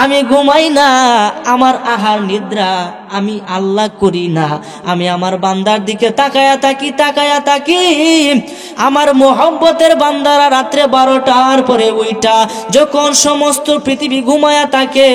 আমি ঘুমাই না, আমার আহার নিদ্রা আমি আল্লাহ করি না, আমি আমার বান্দার দিকে তাকায়া থাকি, তাকায়া থাকি। আমার মোহব্বতের বান্দারা রাত্রে 12টার পরে ওইটা, যখন সমস্ত পৃথিবী ঘুমায়া থাকে,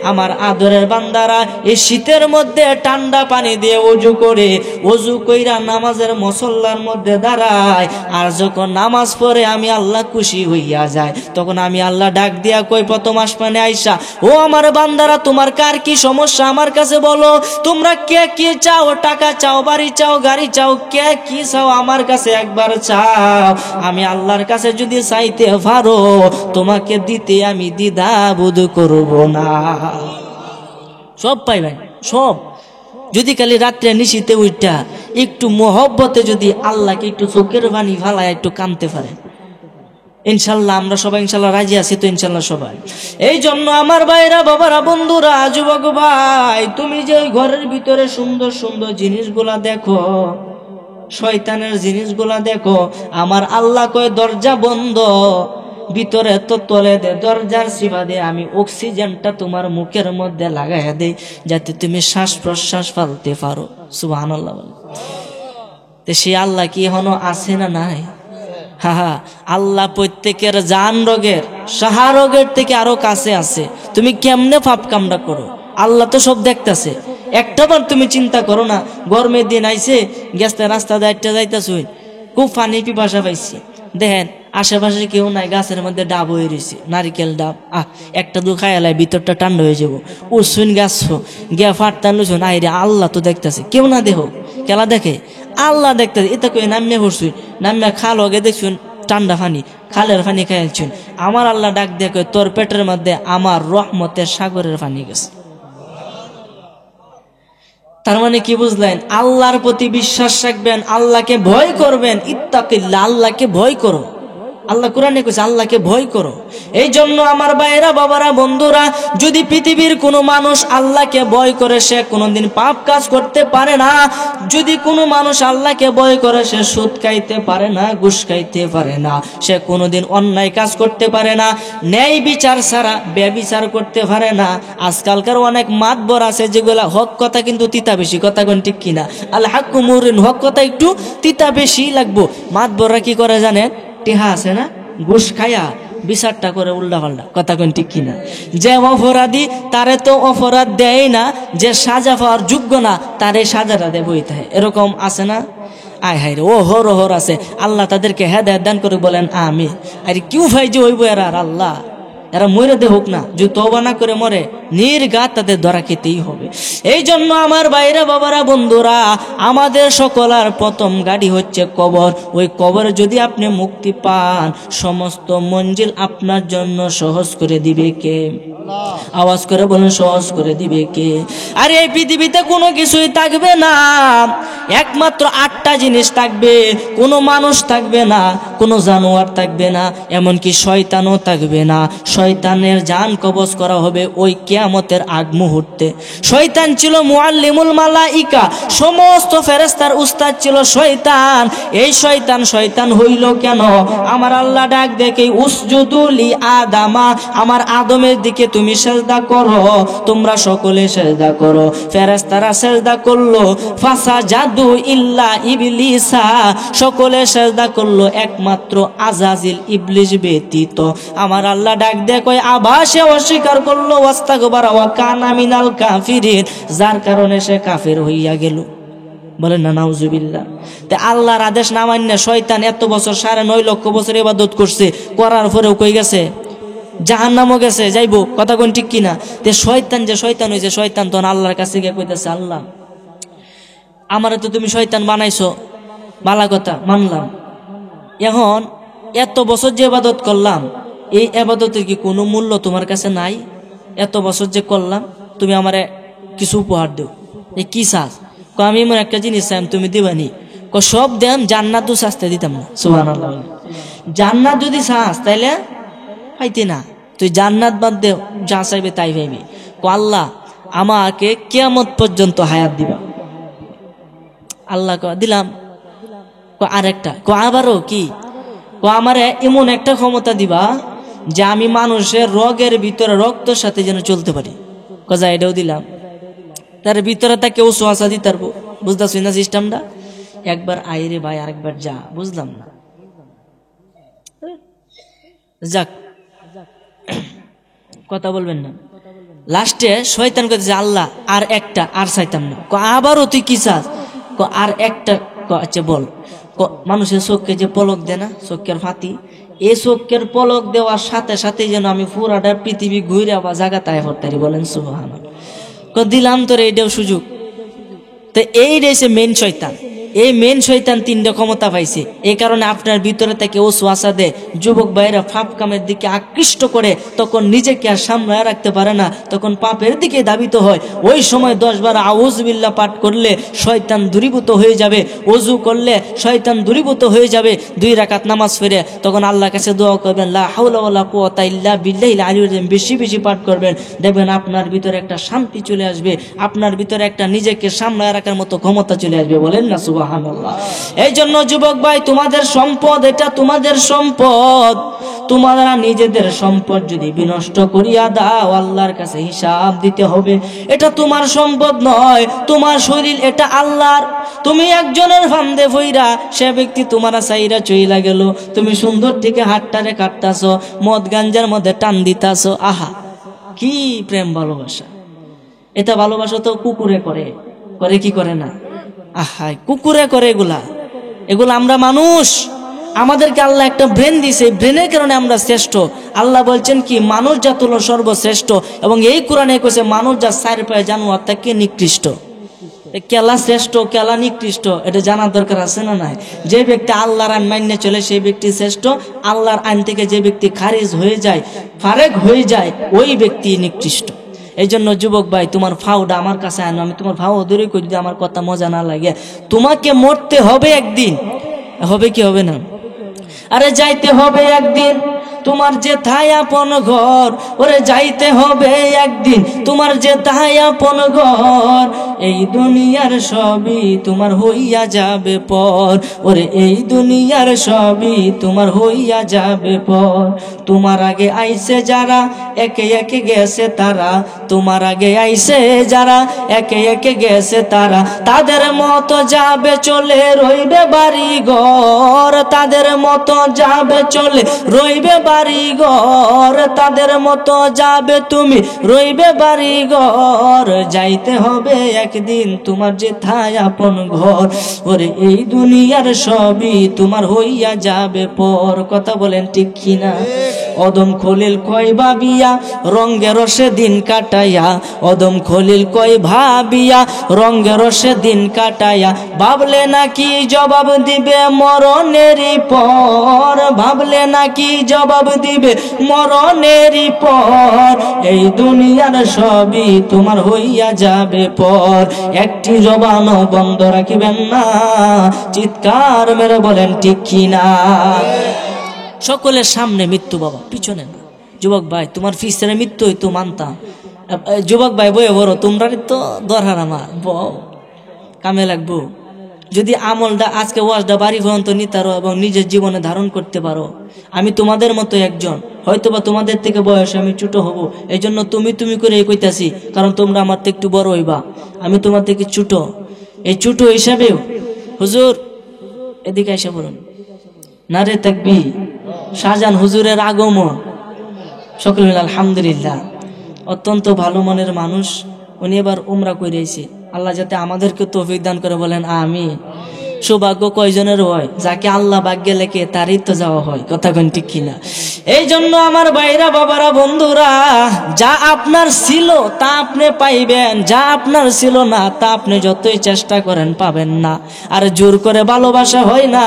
আমার আদরের বান্দারা এই শীতের মধ্যে ঠান্ডা পানি দিয়ে ওযু করে, ওযু কইরা নামাজের মুসল্লার মধ্যে দাঁড়ায়। আর যখন নামাজ পড়ে আমি আল্লাহ খুশি হইয়া যায়, তখন আমি আল্লাহ ডাক দিয়া কই প্রথম আসমানে আইসা, ও আমার বান্দারা, তোমার কার কি সমস্যা আমার কাছে বলো। তোমরা কে কি চাও? টাকা চাও, বাড়ি চাও, গাড়ি চাও, কে কি চাও আমার কাছে একবার চাও। আমি আল্লাহর কাছে যদি চাইতে পারো, তোমাকে দিতে আমি দ্বিধা বোধ করব না। সব পাইবেন, সব। যদি খালি রাত্রে নিশিতে উঠা একটু মোহব্বতে যদি আল্লাহকে একটু চোখের পানি ফালায় একটু কাঁদতে পারে, ইনশাল্লাহ আমরা সবাই ইনশাল্লাহ রাজি আছি তো, ইনশাল্লাহ সবাই। এই জন্য আমার ভাইরা, বাবারা, বন্ধুরা, যুবক ভাই, তুমি যে ঘরের ভিতরে সুন্দর সুন্দর জিনিসগুলা দেখো, শয়তানের জিনিসগুলা দেখো, আমার আল্লাহ কয় দরজা বন্ধ, ভিতরে তো তলে দে, দরজার সিবা দে, আমি অক্সিজেনটা তোমার মুখের মধ্যে লাগাইয়া দেই, যাতে তুমি শ্বাস প্রশ্বাস ফেলতে পারো। সুবহানাল্লাহ। তো সে আল্লাহ কি এখনো আছে না নাই? হা, আল্লাহ প্রত্যেকের জান রোগের, সাহা রোগের থেকে আরো কাছে আছে। তুমি কেমনে পাপ কামটা করো, আল্লাহ তো সব দেখতেছে। একটাবার তুমি চিন্তা করো না, গরমের দিন আইছে, গেছতে রাস্তা দায়িত্ব যাইতেছুই, খুব পানি পিপাসা পাইছি, দেখেন আশেপাশে কেউ নাই, গাছের মধ্যে ডাব হয়ে রয়েছে, নারিকেল ডাব, একটা দু খায়ালাই ভিতরটা ঠান্ডা হয়ে যাবো, উঠছুন গাছ গিয়া ফাটতান লুছুন, আইরে আল্লাহ তো দেখতেছে, কেউ না দেহ খেলা দেখে, আল্লাহ দেখতেছে। এটা কই নামিয়া পড়ছুন, নামিয়া খাল হগে দেখছুন ঠান্ডা পানি, খালের পানি খাইছুন, আমার আল্লাহ ডাক দেখে, তোর পেটের মধ্যে আমার রহমতের সাগরের পানি গেছে। তার মানে কি বুঝলেন? আল্লাহর প্রতি বিশ্বাস রাখবেন, আল্লাহকে ভয় করবেন, ইত্তাকিল্লাহ, আল্লাহকে ভয় করো, আল্লাহ কোরআনে কইছে আল্লাহকে ভয় করো। এই জন্য আমার ভাইয়েরা, বাবারা, বন্ধুরা, যদি পৃথিবীর কোনো মানুষ আল্লাহকে ভয় করে সে কোনোদিন পাপ কাজ করতে পারে না। যদি কোনো মানুষ আল্লাহকে ভয় করে সে সুদ খাইতে পারে না, ঘুষ খাইতে পারে না, সে কোনোদিন অন্যায় কাজ করতে পারে না, ন্যায় বিচার ছাড়া ব্যভিচার করতে পারে না। আজকালকার অনেক মাতবর আছে যেগুলা হক কথা কিন্তু তিতা বেশি, কথা কোন ঠিক কিনা? আল হাক্কু মুরিন, হক কথা একটু তিতা বেশি লাগবো। মাতবররা কি করে জানেন? টেহা আছে না, ঘুষ খায়া বিচারটা করে উল্টা পাল্টা, কথা কোন ঠিক কিনা? যে অপরাধী তারে তো অপরাধ দেয় না, যে সাজা পাওয়ার যোগ্য না তারে সাজাটা দেয় বইতে হয়, এরকম আছে না? আয় হায় রে, ও হর হর আছে। আল্লাহ তাদেরকে হেদায়েত দান করে বলেন আমিন। আরে কিউ ভাই যে হইব এরা, আর আল্লাহ এরা মরে দে হোক না, যদি তওবা না করে মরে নির্ঘাত তাদের ধরা খেতেই হবে। এই জন্য আমার ভাইরা, বাবারা, বন্ধুরা, আমাদের সকলের প্রথম গাড়ি হচ্ছে কবর। ওই কবরে যদি আপনি মুক্তি পান, সমস্ত মঞ্জিল আপনার জন্য সহজ করে দিবে কে? আওয়াজ করে বলেন, সহজ করে দিবে কে? আর এই পৃথিবীতে কোনো কিছুই থাকবে না, একমাত্র 8টা জিনিস থাকবে। কোনো মানুষ থাকবে না, কোনো জানোয়ার থাকবে না, এমনকি শয়তানও থাকবে না। শয়তানের জান কবজ করা হবে ওই কিয়ামতের আগ মুহূর্তে। শয়তান ছিল মুআল্লিমুল মালাইকা, সমস্ত ফেরেশতার উস্তাদ ছিল শয়তান। এই শয়তান হইল কেন? আমার আল্লাহ ডাক দেখে উসজুদু লি আদামা, আমার আদমের দিকে তুমি সেজদা করো, তোমরা সকলে সেজদা করো। ফেরেশতারা সেজদা করলো, ফাসাজাদু ইল্লা ইবলিসা, সকলে সেজদা করলো একমাত্র আজাজিল ইবলিস ব্যতীত। আমার আল্লাহ ডাক দেয় কই আবাসে অস্বীকার করলো, ওয়াস্তাগফারা ওয়া কানা মিনাল কাফিরিন, যার কারণে সে কাফের হইয়া গেল। বলেন না নাউজুবিল্লাহ। তে আল্লাহর আদেশ না মান্য শয়তান এত বছর 9.5 লক্ষ বছর ইবাদত করছে, করার পরেও কই গেছে? জাহান্নামও গেছে, যাইবো, কথা কোন ঠিক কিনা? তে শয়তান যে শয়তান হইছে, শয়তান তখন আল্লাহর কাছে গিয়ে কইতেছে, আল্লাহ আমারে তো তুমি শয়তান বানাইছো, ভালো কথা মানলাম, এখন এত বছর যে ইবাদত করলাম, এই ইবাদতের কি কোনো মূল্য তোমার কাছে নাই? এত বছর যে করলাম, তুমি আমারে কিছু উপহার দেও। এই কি চাস? আমি এমন একটা জিনিস চাই, তুমি দিবানি? সব দেন, জান্নাত তো শাস্তে দিতাম না। সুবহানাল্লাহ। জান্নাত যদি চাস তাইলে পাইতে না, তুই জান্নাত বাদ দেও, যা চাইবে তাই পাইবি। আল্লাহ আমাকে কিয়ামত পর্যন্ত হায়াত দিবা। আল্লাহ দিলাম। আরেকটা আবারও কি? আমারে এমন একটা ক্ষমতা দিবা যে আমি মানুষের রগের ভিতরে রক্তের সাথে যেন চলতে পারি। কজা এটাও দিলাম। তার ভিতরে তা কেউ সোয়াশা দিতে পারবো, বুঝতেছি না সিস্টেমটা? একবার আইরে ভাই, আরেকবার যা, বুঝলাম না। যাক, কথা বলবেন না। লাস্টে শয়তান কইতেছে, আল্লাহ আর একটা, আর চাইতাম না। আবারও তুই কি চাস? আর একটা। আচ্ছা বল। মানুষের চোখকে যে পলক দেয় না, চোখের ফাতি, এই চোখের পলক দেওয়ার সাথে সাথে যেন আমি পুরাটা পৃথিবী ঘুরে আবার জায়গা তাই হরতারি। বলেন সুবহানাল্লাহ। দিলাম তোর এইটাও সুযোগ। তো এই রয়েছে মেন শয়তান। এই মেন শয়তান 3টা ক্ষমতা পাইছে। এই কারণে আপনার ভিতরে থেকে ওয়াসওয়াসা দেয়, যুবক ভাইরা পাপ কামের দিকে আকৃষ্ট করে, তখন নিজেকে আর সামলায় রাখতে পারে না, তখন পাপের দিকে ধাবিত হয়। ওই সময় 10 বার আউযুবিল্লাহ পাঠ করলে শয়তান দূরীভূত হয়ে যাবে, ওযু করলে শয়তান দূরীভূত হয়ে যাবে। 2 রাকাত নামাজ পড়ে তখন আল্লাহর কাছে দোয়া করবেন, লা হাওলা ওয়ালা কুওয়াতা ইল্লা বিল্লাহিল আলিয়্যিল আযীম, বেশি বেশি পাঠ করবেন। দেখবেন আপনার ভিতরে একটা শান্তি চলে আসবে, আপনার ভিতরে একটা নিজেকে সামলায় রাখার মতো ক্ষমতা চলে আসবে। বলেন না সুবহানাল্লাহ। এই জন্য যুবক ভাই, তোমাদের সম্পদ, এটা তোমাদের সম্পদ। তোমরা নিজেদের সম্পদ যদি বিনষ্ট করিয়া দাও, আল্লাহর কাছে হিসাব দিতে হবে। এটা তোমার সম্পদ নয়, তোমার শরীর এটা আল্লাহর। তুমি একজনের ফান্দে ফইরা, সে ব্যক্তি তোমার চাইরা চইলা গেল, তুমি সুন্দর থেকে হাতটারে কাটতাছো, মদ গাঞ্জার মধ্যে টান দিতাছো। আহা, কি প্রেম ভালোবাসা! এটা ভালোবাসা তো কুকুরে করে, করে কি করে না? আহাই, কুকুরে করে এগুলা। আমরা মানুষ, আমাদেরকে আল্লাহ একটা ব্রেন দিয়েছে, ব্রেনের কারণে আমরা শ্রেষ্ঠ। আল্লাহ বলছেন কি, মানুষ জাত হলো সর্বশ্রেষ্ঠ, এবং এই কোরআনে কইছে মানুষ যা 4 পায়ে জানোয়ার তাকে নিকৃষ্ট। কেলা শ্রেষ্ঠ, কেলা নিকৃষ্ট, এটা জানার দরকার আছে না নাই? যে ব্যক্তি আল্লাহর আইন মান্য চলে সেই ব্যক্তি শ্রেষ্ঠ। আল্লাহর আইন থেকে যে ব্যক্তি খারিজ হয়ে যায়, ফারেক হয়ে যায়, ওই ব্যক্তি নিকৃষ্ট। এই জন্য যুবক ভাই, তোমার ফাউটা আমার কাছে আনো, আমি তোমার ফাও দূরে করি, যদি আমার কথা মজা না লাগে। তোমাকে মরতে হবে একদিন, হবে কি হবে না? আরে যাইতে হবে একদিন তোমার যে থাই আপন ঘর, ওরে যাইতে হবে একদিন তোমার যে থাই আপন ঘর। এই দুনিয়ার সবই তোমার হইয়া যাবে পর, ওরে এই দুনিয়ার সবই তোমার হইয়া যাবে পর। তোমার আগে আইছে যারা একে একে গেছে তারা, তোমার আগে আইছে যারা একে একে গেছে তারা, তাদের মতো যাবে চলে রইবে বাড়ি ঘর, তাদের মতো যাবে চলে রইবে বাড়ি ঘর, তাদের মতো যাবে তুমি রইবে বাড়ি ঘর। যাইতে হবে একদিন তোমার যে থাই আপন ঘর, ওরে এই দুনিয়ার সবই তোমার হইয়া যাবে পর। কথা বলেন ঠিক কিনা? অদম খলিল কয় ভাবিয়া রঙ্গে রসে দিন কাটাইয়া, অদম খলিল কয় ভাবিয়া রঙ্গে রসে দিন কাটাইয়া, ভাবলে নাকি জবাব দিবে মরণেরই পর, ভাবলে নাকি জবাব দিবে মরণেরই পর। এই দুনিয়ার সবই তোমার হইয়া যাবে পর, একটি জবানও বন্ধ রাখিবেন না। চিৎকার মেরে বলেন ঠিক কিনা? সকলের সামনে মৃত্যু বাবা, পিছনে না। যুবক ভাই তোমার ফিসের মৃত্যু হইতো মানতাম। যুবক ভাই বয়ে বড় তোমরা তো দরকার আমার কামে লাগবো। যদি আমলটা আজকে ওয়াজটা বাড়ি পর্যন্ত নিতারো এবং নিজের জীবনে ধারণ করতে পারো। আমি তোমাদের মতো একজন, হয়তোবা তোমাদের থেকে বয়সে আমি ছোট হব, এই জন্য তুমি করে কইতাছি, কারণ তোমরা আমার থেকে একটু বড় হইবা, আমি তোমার থেকে ছোট। এই ছোট হিসাবেও হুজুর এদিকে এসে বলুন নারে তাকবীর, শাহজাহান হুজুরের আগমন, সকলে মিলে আলহামদুলিল্লাহ। অত্যন্ত ভালো মনের মানুষ, উনি এবার উমরা কইরেছে। আল্লাহ যাতে আমাদেরকে তৌফিক দান করে, বলেন আমিন। সৌভাগ্য কয়জনের হয়? যাকে আল্লাহ ভাগ্যে লেখে তারই তো যাওয়া হয়। কথা কোন ঠিক কিনা? এই জন্য আমার ভাইরা বাবারা বন্ধুরা, যা আপনার ছিল তা আপনি পাইবেন, যা আপনার ছিল না তা আপনি যতই চেষ্টা করেন পাবেন না। আর জোর করে ভালোবাসা হয় না,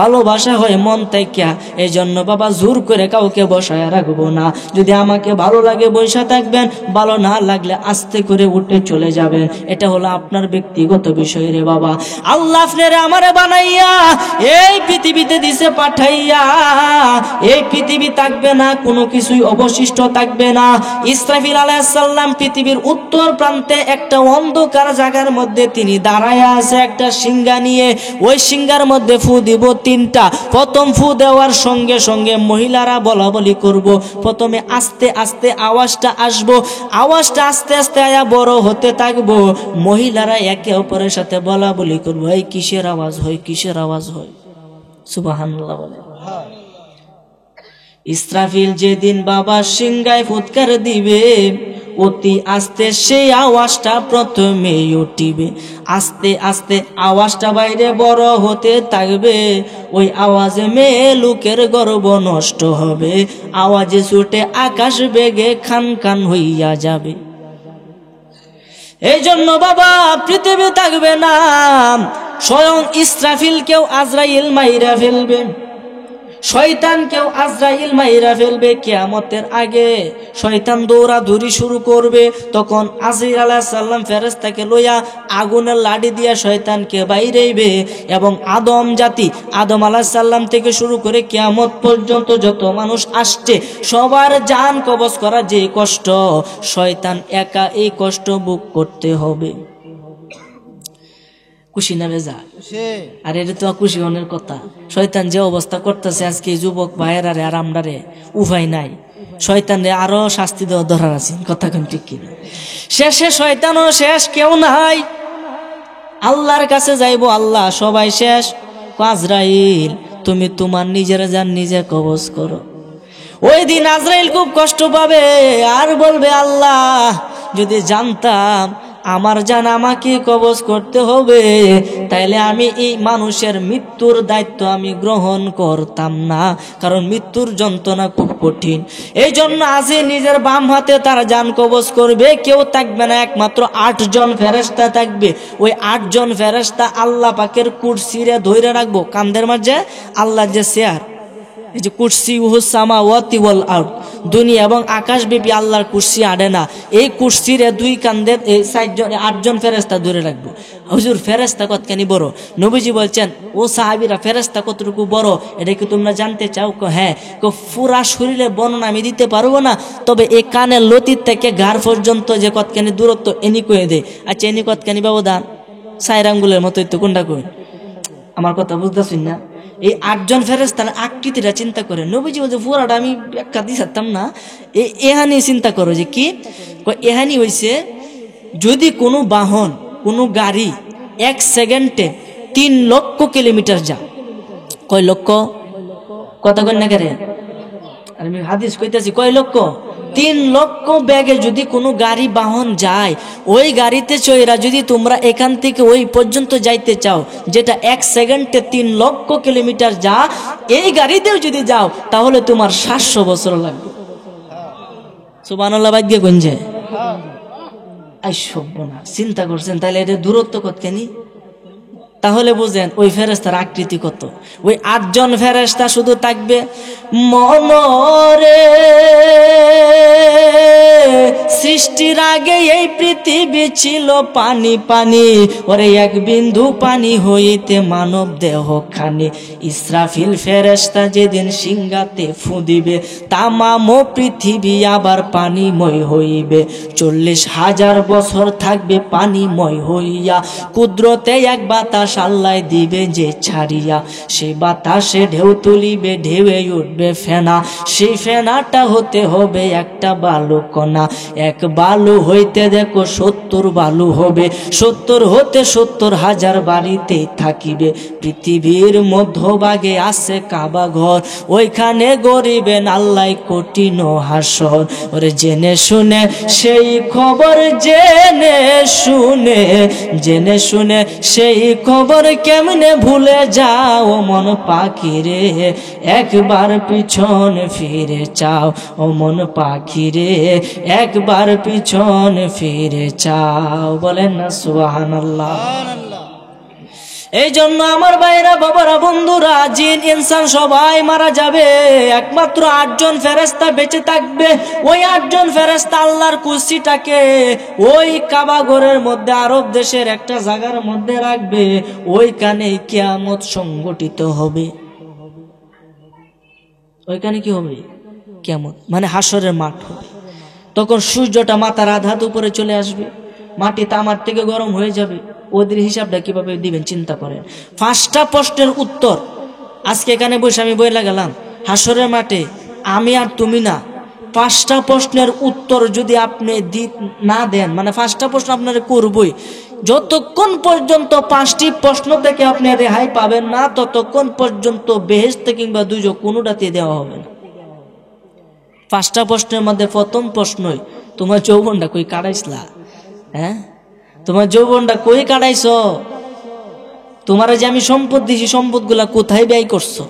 ভালোবাসা হয় মন থেকে। এই জন্য বাবা জোর করে কাউকে বসায় রাখবো না। যদি আমাকে ভালো লাগে বসে থাকবেন, ভালো না লাগলে আস্তে করে উঠে চলে যাবেন। এটা হলো আপনার ব্যক্তিগত বিষয় রে বাবা। আল্লাহ আপনার আমারে বানাইয়া এই পৃথিবীতে দিছে পাঠাইয়া, এই পৃথিবী থাকবে না, কোনো কিছুই অবশিষ্ট থাকবে না। ইসরাফিল আলাইহিস সালাম পৃথিবীর উত্তর প্রান্তে একটা অন্ধকার জায়গার মধ্যে তিনি দাঁড়ায়া আছে একটা সিংহা নিয়ে। ওই সিংহার মধ্যে ফু দিব তিনটা। প্রথম ফু দেওয়ার সঙ্গে সঙ্গে মহিলারা বলা বলি করব। প্রথমে আস্তে আস্তে আওয়াজটা আসবো, আওয়াজটা আস্তে আস্তে আয়া বড় হতে থাকবো। মহিলারা একে অপরের সাথে বলা বলি করবো, এই কিসের আওয়াজ হয়, কিসের আওয়াজ হয়? সুবহানাল্লাহ বলে। ইসরাফিল যেদিন বাবা সিংহায় ফুৎকার দিবে, অতি আস্তে সেই আওয়াজটা প্রথমে উঠিবে। আস্তে আস্তে আওয়াজটা বাইরে বড় হতে থাকবে। ওই আওয়াজে মেয়ে লোকের গর্ব নষ্ট হবে। আওয়াজে ছুটে আকাশ বেগে খান খান হইয়া যাবে। এই জন্য বাবা পৃথিবী থাকবে না, স্বয়ং ইসরাফিল কেউ আজরাইল মাইরা ফেলবে, শয়তান কেউ আজরাইল মাইরা ফেলবে। কিয়ামতের আগে শয়তান দৌড়াদৌড়ি শুরু করবে। তখন আজরাইল আলাইহিস সালাম ফেরেশতাকে লইয়া আগুনের লাঠি দিয়া শয়তানকে বাইরেইবে। এবং আদম জাতি, আদম আলাইহিস সালাম থেকে শুরু করে কিয়ামত পর্যন্ত যত মানুষ আসছে সবার জান কবজ করা যে কষ্ট, শয়তান একা এই কষ্ট ভোগ করতে হবে। খুশি না বেজা? আর এটা তো খুশি হনের কথা। শয়তান যে অবস্থা করতেছে আজকে যুবক ভাইয়েরা রে আর আমরা রে, উপায় নাই। শয়তান রে আরো শাস্তি দেওয়া দরকার আছে। কথা কোন ঠিক কিনা? শেষে শয়তানও শেষ, কেউ নাই, আল্লাহর কাছে যাইবো। আল্লাহ সবাই শেষ। আজরাইল তুমি তোমার নিজের জান নিজে কবজ করো। ওই দিন আজরাইল খুব কষ্ট পাবে আর বলবে, আল্লাহ যদি জানতাম আমার জান আমাকে কবজ করতে হবে, তাইলে আমি এই মানুষের মৃত্যুর দায়িত্ব আমি গ্রহণ করতাম না, কারণ মৃত্যুর যন্ত্রণা খুব কঠিন। এই জন্য আজই নিজের বাম হাতে তার জান কবজ করবে। কেউ থাকবে না, একমাত্র 8 জন ফেরেশতা থাকবে। ওই 8 জন ফেরেশতা আল্লাহ পাকের কুরসিরে ধরে রাখবো কান্দের মাঝে। আল্লাহ যে চেয়ার, এই যে কুরসি উহুস সামাওয়াতি ওয়াল আরদ, দুনিয়া এবং আকাশ ব্যাপী আল্লাহর কুরসি আড়ে না। এই কুরসির দুই কান্দের এই 8জন ফেরেশতা ধরে রাখবো। হুজুর ফেরেশতা কতখানি বড়? নবীজি বলছেন, ও সাহাবীরা ফেরেশতা কতটুকু বড় এটা কি তোমরা জানতে চাও? হ্যাঁ। পুরা শরীরের বর্ণনা আমি দিতে পারবো না, তবে এই কানের লতির থেকে ঘাড় পর্যন্ত যে কতখানি দূরত্ব এনি কয়ে দেয়। আচ্ছা এনি কতখানি ব্যবধান? 4 আঙ্গুলের মতোই তো, কোনটা কই? আমার কথা বুঝতেছেন না? এই 8জন ফেরেশতার আকৃতিটা চিন্তা করে নবীজি বলছে পুরাটা আমি ব্যাখ্যা দিয়ে থাকতাম না, এহানি চিন্তা করো যে কি এহানি হইছে, যদি কোনো বাহন কোনো গাড়ি 1 সেকেন্ডে 3 লক্ষ কিলোমিটার যায়। কয় লক্ষ? কথা কই না কেরে? আমি হাদিস কইতাছি, কয় লক্ষ? 3 লক্ষ বেগে যদি কোনো গাড়ি বাহন যায়, ওই গাড়িতে চড়া যদি তোমরা এখান থেকে ওই পর্যন্ত যাইতে চাও, যেটা 1 সেকেন্ডে 3 লক্ষ কিলোমিটার যা, এই গাড়িতেও যদি যাও তাহলে তোমার 700 বছর লাগবে। সুবহানাল্লাহ। ভাগ্য গঞ্জে আই সভ্য না। চিন্তা করছেন তাহলে এটা দূরত্ব কতখানি? তাহলে বুঝেন ওই ফেরেশতার আকৃতি কত। ওই 8জন ফেরেশতা শুধু থাকবে মনরে, সৃষ্টির আগে এই পৃথিবী ছিল পানি পানি, ওরে এক বিন্দু পানি হইতে মানব দেহ খানি। ইসরাফিল ফেরেশতা যেদিন সিংহাতে ফু দিবে, তামাম পৃথিবী আবার পানিময় হইবে। 40,000 বছর থাকবে পানিময় হইয়া, কুদরতে এক বাতাস আল্লাহ দিবে যে ছাড়িয়া, সেই বাতাসে ঢেউ তুলিবে, ঢেউয়ে উঠবে ফেনা, সেই ফেনাটা হতে হবে একটা বালু কণা। এক বালু হইতে দেখো 70 বালু হবে, 70 হতে 70,000 বাড়িতে থাকিবে। পৃথিবীর মধ্যভাগে আছে কাবা ঘর, ওইখানে গরিবেন আল্লাহ কঠিন হাসর। ওরে জেনে শুনে সেই খবর, জেনে শুনে সেই খবর কেমনে ভুলে যাও মন পাখি রে, একবার পিছন ফিরে চাও ও মন পাখি রে, একবার পিছন ফিরে চাও। বলেন না সুবহানাল্লাহ। এই জন্য আমার ভাইরা, বাবারা, বন্ধুরা, জিন ইনসান সবাই মারা যাবে, একমাত্র 8জন ফেরেশতা বেঁচে থাকবে। ওই 8জন ফেরেশতা আল্লাহর কুরসিটাকে ওই কাবা ঘরের মধ্যে আরব দেশের একটা জায়গার মধ্যে রাখবে, ওইখানে কিয়ামত সংগঠিত হবে। ওইখানে কি হবে? কিয়ামত মানে হাসরের মাঠ হবে। তখন সূর্যটা মাথার আধাত উপরে চলে আসবে, মাটি তামার থেকে গরম হয়ে যাবে। ওদের হিসাবটা কিভাবে দিবেন চিন্তা করেন। 5টা প্রশ্নের উত্তর আজকে এখানে বসে আমি বইলা গেলাম, হাসরের মাঠে আমি আর তুমি না, 5টা প্রশ্নের উত্তর যদি আপনি না দেন, মানে 5টা প্রশ্ন আপনারা করবই, যতক্ষণ পর্যন্ত 5টি প্রশ্ন থেকে আপনি রেহাই পাবেন না, ততক্ষণ পর্যন্ত বেহেশত কিংবা দুজক কোনোটাতে দেওয়া হবে না। 5টা প্রশ্নের মধ্যে প্রথম প্রশ্নই, তোমার যৌবনটা কই কাটাইছলা? হ্যাঁ, তোমার যৌবনটা কই কাটাইছ? তোমার যে আমি সম্পদ দিছি, সম্পদগুলা কোথায় ব্যয় করছো?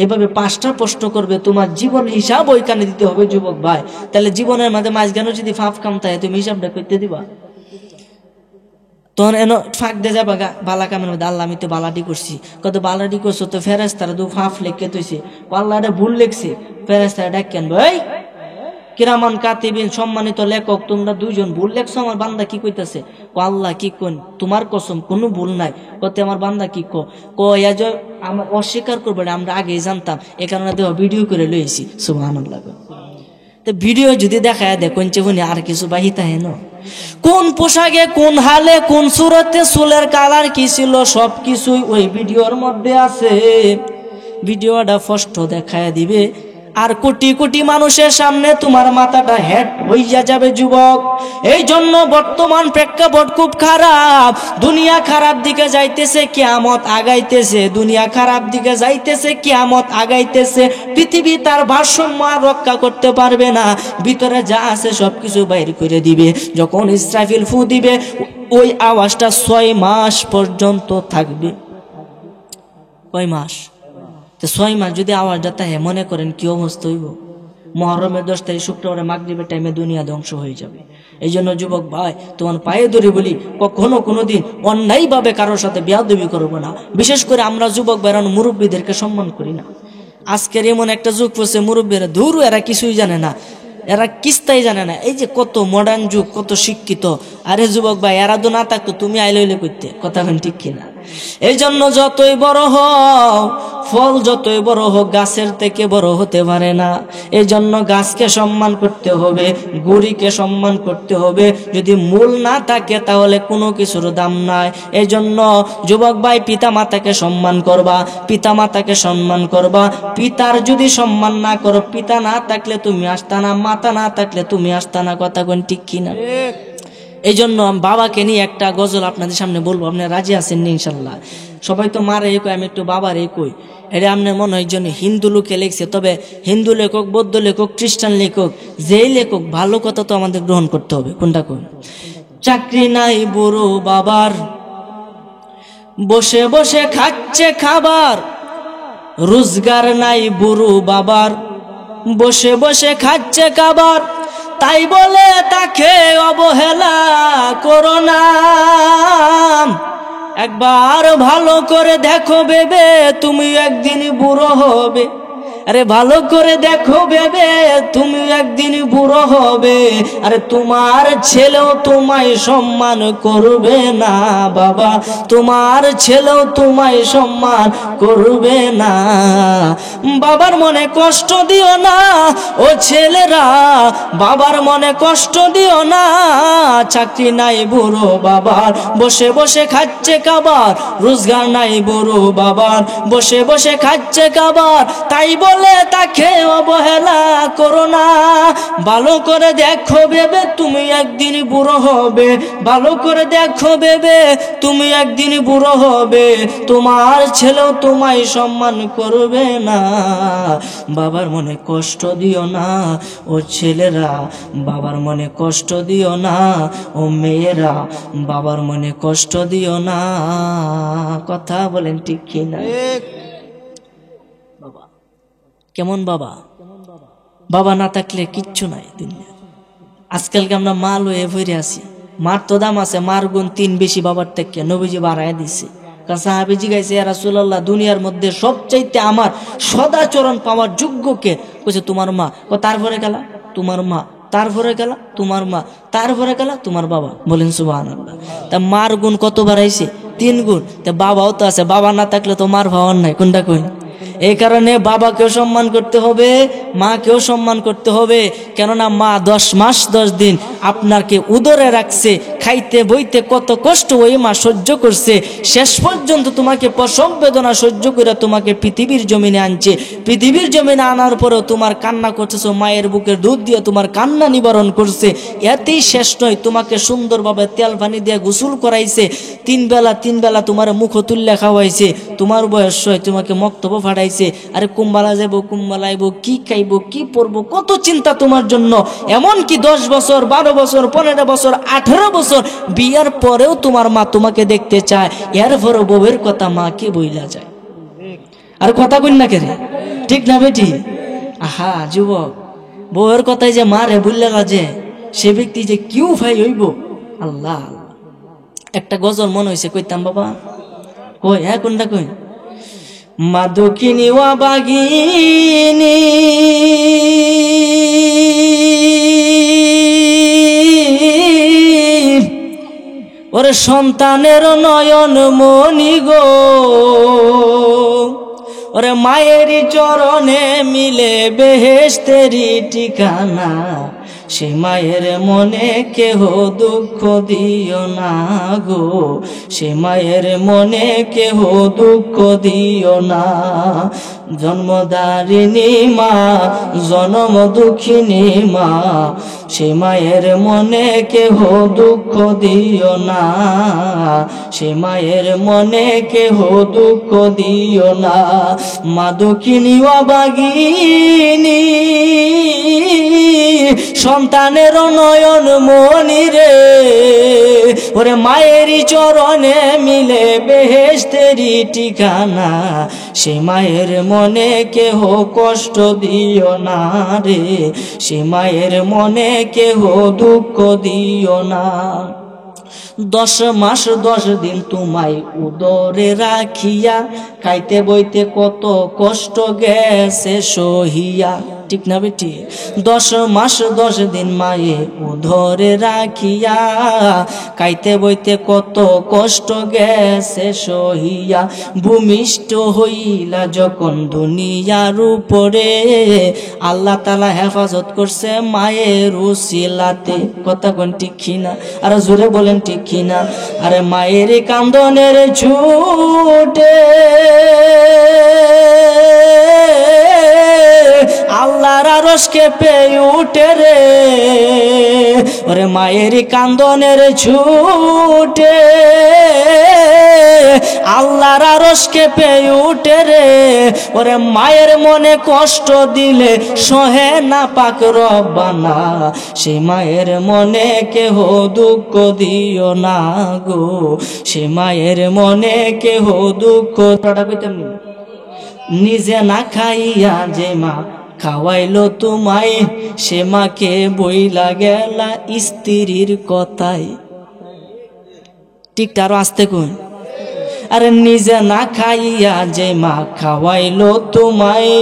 এভাবে 5টা প্রশ্ন করবে, তোমার জীবন হিসাব ওইখানে দিতে হবে যুবক ভাই। তাহলে জীবনের মধ্যে মাঝখানে যদি ফাঁপ কাম থাকে, তুমি হিসাবটা করতে দিবা? তখন এন ফাঁক দিয়ে যাবা বালা কামের মধ্যে, আল্লাহ আমি তো বালাটি করছি। কত বালাটি করছো তো ফেরেশতারা ফাঁপ লেখকে তৈছে, আল্লাহটা ভুল লেখছে, ফেরেশতারা ডাক কেন ভাই, কিরামান কাতিবিন, সম্মানিত লেখক, তোমরা 2জন ভুল লেখছো, আমার বান্দা কি কইতাছে? আল্লাহ কি কোন, তোমার কসম কোনো ভুল নাই। কতে আমার বান্দা কি আমার অস্বীকার করবে না, আমরা আগেই জানতাম, এ কারণে দেহ ভিডিও করে লইছি। সুবহানাল্লাহ। তো ভিডিও যদি দেখায় দেখুন চেবনি আর কিছু বাহিতা হেন, কোন পোশাকে, কোন হালে, কোন সুরতে, চুলের কালার কি ছিল, সবকিছুই ওই ভিডিওর মধ্যে আছে। ভিডিওটা স্পষ্ট দেখায় দিবে, আর কোটি কোটি মানুষের সামনে তোমার মাথাটা হেড হইয়া যাবে যুবক। এই জন্য বর্তমান প্রেক্ষাপট খুব খারাপ, দুনিয়া খারাপ দিকে যাইতেছে, কিয়ামত আগাইতেছে। দুনিয়া খারাপ দিকে যাইতেছে, কিয়ামত আগাইতেছে। পৃথিবী তার ভারসাম্য আর রক্ষা করতে পারবে না, ভিতরে যা আছে সবকিছু বাইর করে দিবে। যখন ইসরাফিল ফু দিবে, ওই আওয়াজটা 6 মাস পর্যন্ত থাকবে। কয় মাস? তো 6 মাস যদি আওয়াজটা থাকে, মনে করেন কি অবস্থা হইব? মুহররমের 10 তারিখ শুক্রবারে মাগরিবের টাইমে দুনিয়া ধ্বংস হয়ে যাবে। এই জন্য যুবক ভাই, তোমার পায়ে ধরে বলি, কখনো কোনোদিন অন্যায়ভাবে কারোর সাথে বেয়াদবি করবো না। বিশেষ করে আমরা যুবক ভাইরা মুরব্বীদেরকে সম্মান করি না। আজকের এমন একটা যুগ পড়ছে মুরব্বীরা ধুর এরা কিছুই জানে না, এরা কিস্তাই জানে না। এই যে কত মডার্ন যুগ, কত শিক্ষিত, আরে যুবক ভাই এরা তো না থাকতো তুমি আইলে হইলে করতে, কথা এখন ঠিক কিনা? এই জন্য যতই বড় হও, ফল যতই বড় হোক গাছের থেকে বড় হতে পারে না। এই জন্য গাছকে সম্মান করতে হবে, গুড়িকে সম্মান করতে হবে। যদি মূল না থাকে তাহলে কোনো কিছুর দাম নাই। এই জন্য যুবক ভাই পিতা মাতাকে সম্মান করবা, পিতা মাতাকে সম্মান করবা। পিতার যদি সম্মান না করো, পিতা না থাকলে তুমি আসতা না, মাতা না থাকলে তুমি আসতা না, কথা কোন ঠিক কিনা? এই জন্য বাবাকে নিয়ে একটা গজল আপনাদের সামনে বলবো, আপনারা রাজি আছেন নি? ইনশাল্লাহ। সবাই তো মারে কই, আমি একটু বাবার কই। এটা আপনার মনে হয় জন্য হিন্দু লোকে লিখছে, তবে হিন্দু লেখক, বৌদ্ধ লেখক, খ্রিস্টান লেখক, যেই লেখক ভালো কথা তো আমাদের গ্রহণ করতে হবে। কোনটা কোন? চাকরি নাই বুড়ো বাবার, বসে বসে খাচ্ছে খাবার। রোজগার নাই বুড়ো বাবার, বসে বসে খাচ্ছে খাবার। তাই বলে তাকে অবহেলা করো না। একবার ভালো করে দেখো ভেবে, তুমি একদিন বুড়ো হবে। আরে ভালো করে দেখো ভেবে, তুমি একদিন বুড়ো হবে। আরে তোমার ছেলেও তোমায় সম্মান করবে না বাবা, তোমার ছেলেও তোমায় সম্মান করবে না। বাবার মনে কষ্ট দিও না ও ছেলেরা, বাবার মনে কষ্ট দিও না। চাকরি নাই বুড়ো বাবার, বসে বসে খাচ্ছে খাবার। রোজগার নাই বুড়ো বাবার, বসে বসে খাচ্ছে খাবার। তাই বলে তাকে অবহেলা করো না। ভালো করে দেখো ভেবে, তুমি একদিন বুড়ো হবে। ভালো করে দেখো ভেবে, তুমি একদিন বুড়ো হবে। তোমার ছেলেও তোমায় সম্মান করবে না। বাবার মনে কষ্ট দিও না ও ছেলেরা, বাবার মনে কষ্ট দিও না ও মেয়েরা, বাবার মনে কষ্ট দিও না। কথা বলেন ঠিক কিনা? বাবা কেমন? বাবা বাবা না থাকলে কিচ্ছু নাই দুনিয়া। আজকালকে আমরা মা লয়ে ভরে আছি, মার তো দাম আছে, মার গুণ 3 বেশি বাবার থেকে। নবীজি বাড়ায় দিছে। সাহাবী জিজ্ঞাসা, ইয়া রাসূলুল্লাহ দুনিয়ার মধ্যে সবচাইতে আমার সদাচরণ পাওয়ার যোগ্য কে? কইছে তোমার মা। তারপরে গেলা তোমার মা, তারপরে গেলা তোমার মা, তারপরে গেলা তোমার বাবা। বলেন সুবহানাল্লাহ। তা মার গুণ কত বাড়াইছে? 3 গুণ। তা বাবাও তো আছে, বাবা না থাকলে তো মার ভাওয়ার নাই। কোনটা কই? এই কারণে বাবাকেও সম্মান করতে হবে, মাকেও সম্মান করতে হবে। কেননা মা 10 মাস 10 দিন আপনাকে উদরে রাখছে, খাইতে বইতে কত কষ্ট ওই মা সহ্য করছে। শেষ পর্যন্ত তোমাকে প্রসব বেদনা সহ্য করে তোমাকে পৃথিবীর জমিনে আনছে। পৃথিবীর জমিনে আনার পরেও তোমার কান্না করতেছো, মায়ের বুকের দুধ দিয়ে তোমার কান্না নিবারণ করছে। এতেই শেষ নয়, তোমাকে সুন্দরভাবে তেল পানি দিয়ে গোসল করাইছে। 3 বেলা তোমার মুখ তুল্লে খাওয়াইছে। তোমার বয়স হয়, তোমাকে মক্তব্য ফাটাইছে। আরে কুম্বালা যাবো, কুম্বালা আইবো, কি খাইবো, কি পরবো, কত চিন্তা তোমার জন্য। এমনকি 10 বছর, 12 বছর, 15 বছর, 18 বছর বিয়ার পরেও তোমার মা তোমাকে দেখতে চায়। এরপরও বউয়ের কথা মা কে বইলা যায়? আর কথা কই না কেরে? ঠিক না বেটি? আহা যুবক, বউয়ের কথাই যে মা রে বললে যে সে ব্যক্তি যে কিউ ভাই হইব। আল্লাহ, একটা গজল মনে হয়েছে, কইতাম বাবা। কই? হ্যাঁ কোনটা কই? মা দক্ষিণী ওয়া বাগিনী, ওরে সন্তানের নয়ন মনি গো, ওরে মায়েরই চরণে মিলে বেহেশতেরই ঠিকানা। সে মায়ের মনে কেহ দুঃখ দিও না গো, সে মায়ের মনে কেহ দুঃখ দিও না। জন্মদারিণী মা, জনম দুঃখিনী মা, সে মায়ের মনে কেহ দুঃখ দিও না, সে মায়ের মনে কেহ দুঃখ দিও না। মা দক্ষিণী অবাগিনী, সন্তানের নয়ন মনি রে, ওরে মায়েরই চরণে মিলে বেহেশতেরই ঠিকানা। সে মায়ের মনে কেহ কষ্ট দিও না রে, সে মায়ের মনে কেহ দুঃখ দিও না। 10 মাস 10 দিন তোমায় উদরে রাখিয়া, খাইতে বইতে কত কষ্ট গেছে সহিয়া। ঠিক না বেটি? 10 মাস 10 দিন মায়ে উদরে রাখিয়া, খাইতে বইতে কত কষ্ট গেছে সহিয়া। ভূমিষ্ঠ হইলা যখন দুনিয়ার উপরে, আল্লাহ তাআলা হেফাজত করছে মায়ের উসিলাতে। কথা কোন ঠিক কিনা? আর জোরে বলেন ঠিক কিনা? আরে মায়ের কান্দনের ছুটে আল্লাহর আরশ কেঁপে উঠে রে, ওরে মায়ের কান্দনের ছুটে আল্লাহর আরশ কেঁপে উঠে রে, ওরে মায়ের মনে কষ্ট দিলে সহে না পাক রব্বানা, সে মায়ের মনে কেহ দুঃখ দিও না গো, সে মায়ের মনে কেহ দুঃখ। নিজে না খাইয়া যে মা খাওয়াইলো তোমায়, সে মাকে বইলা গেলা স্ত্রীর কথায়। ঠিকটা আরো আসতে কোন? আরে নিজে না খাইয়া যে মা খাওয়াইলো তোমায়,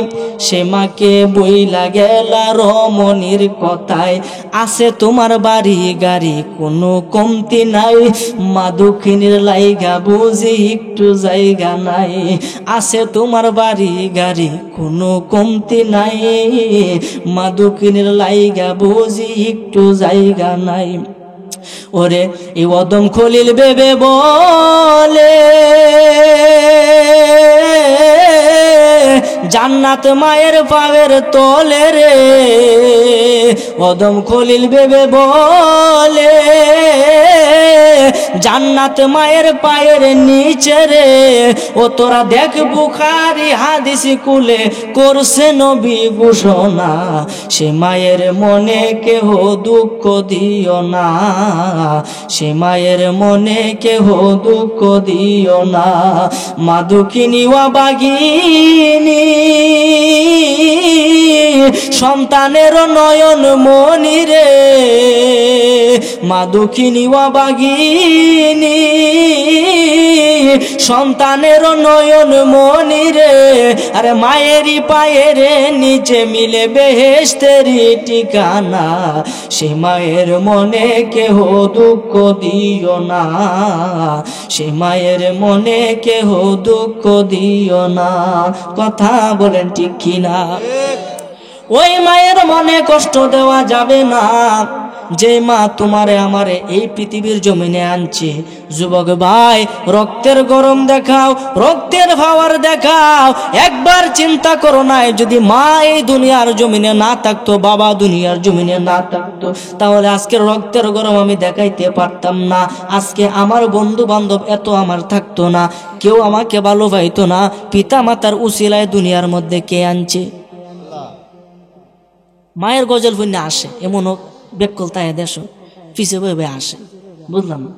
সে মাকে বইলা গেলা রমণীর কথায়। আছে তোমার বাড়ি গাড়ি কোনো কমতি নাই, মা দক্ষিণীর লাইগা বুঝি একটু জায়গা নাই। আছে তোমার বাড়ি গাড়ি কোনো কমতি নাই, মা দক্ষিণীর লাইগা বুঝি একটু জায়গা নাই। ওরে এই অদম খলিল বেবে বলে, জান্নাত মায়ের পায়ের তলে রে, অদম খলিল বেবে বলে, জান্নাত মায়ের পায়ের নিচে রে। ও তোরা দেখ বুখারী হাদিস কুলে করছে নবী ঘোষণা, সে মায়ের মনে কেহ দুঃখ দিও না, সে মায়ের মনে কেহ দুঃখ দিও না। মা দুঃখিনী ওয়া বাগিনী সন্তানের নয়ন মনি রে, মা দুঃখিনী ওয়া বাগিনী সন্তানের নয়ন মনি রে। আরে মায়েরই পায়ের নিচে মিলে বেহেশতেরই ঠিকানা, সে মায়ের মনে কেহ দুঃখ দিও না, সে মায়ের মনে কেহ দুঃখ দিও না। কথা বলেন ঠিক কিনা? ওই মায়ের মনে কষ্ট দেওয়া যাবে না যে মা তোমারে আমারে এই পৃথিবীর জমিনে আনছে। যুবক ভাই, রক্তের গরম দেখাও, রক্তের পাওয়ার দেখাও, একবার চিন্তা করো না যদি মা এই দুনিয়ার জমিনে না থাকতো, বাবা দুনিয়ার জমিনে না থাকতো, তাহলে আজকে রক্তের গরম আমি দেখাইতে পারতাম না, আজকে আমার বন্ধু বান্ধব এত আমার থাকতো না, কেউ আমাকে ভালোবাসতো না। পিতা মাতার উসিলায় দুনিয়ার মধ্যে কে আনছে? মায়ের গজল ফুন্নে আসে, এমন বেকল তাই দেশ পিছে বয়ে আসে, বুঝলাম না?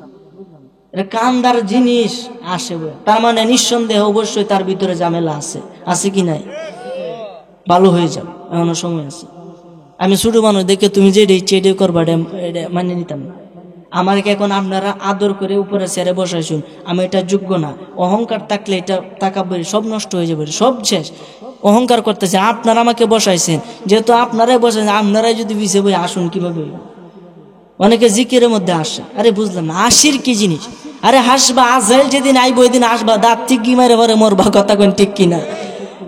এটা কান্দার জিনিস আসে, তার মানে নিঃসন্দেহ অবশ্যই তার ভিতরে ঝামেলা আছে, আছে কি নাই? ভালো হয়ে যাবে, এমন সময় আছে। আমি ছোট মানুষ দেখে তুমি যে চেটে করবা মানে নিতাম না। আমাকে এখন আপনারা আদর করে উপরে ছেড়ে বসাইছুন, আমি এটা যোগ্য না। অহংকার থাকলে এটা তাকাবরি সব নষ্ট হয়ে যাবে, সব শেষ। অহংকার করতেছে, আপনারা আমাকে বসাইছেন, যেহেতু আপনারাই বসাইছেন, আপনারাই যদি পিছিয়ে বই আসুন কিভাবে? অনেকে জিকিরের মধ্যে আসে, আরে বুঝলাম না হাসির কি জিনিস? আরে হাসবা, আজরাইল যেদিন আইব ওই দিন আসবা, দাঁত ঠিক কি মারে ভরে মরবা। কথা কোন ঠিক কিনা?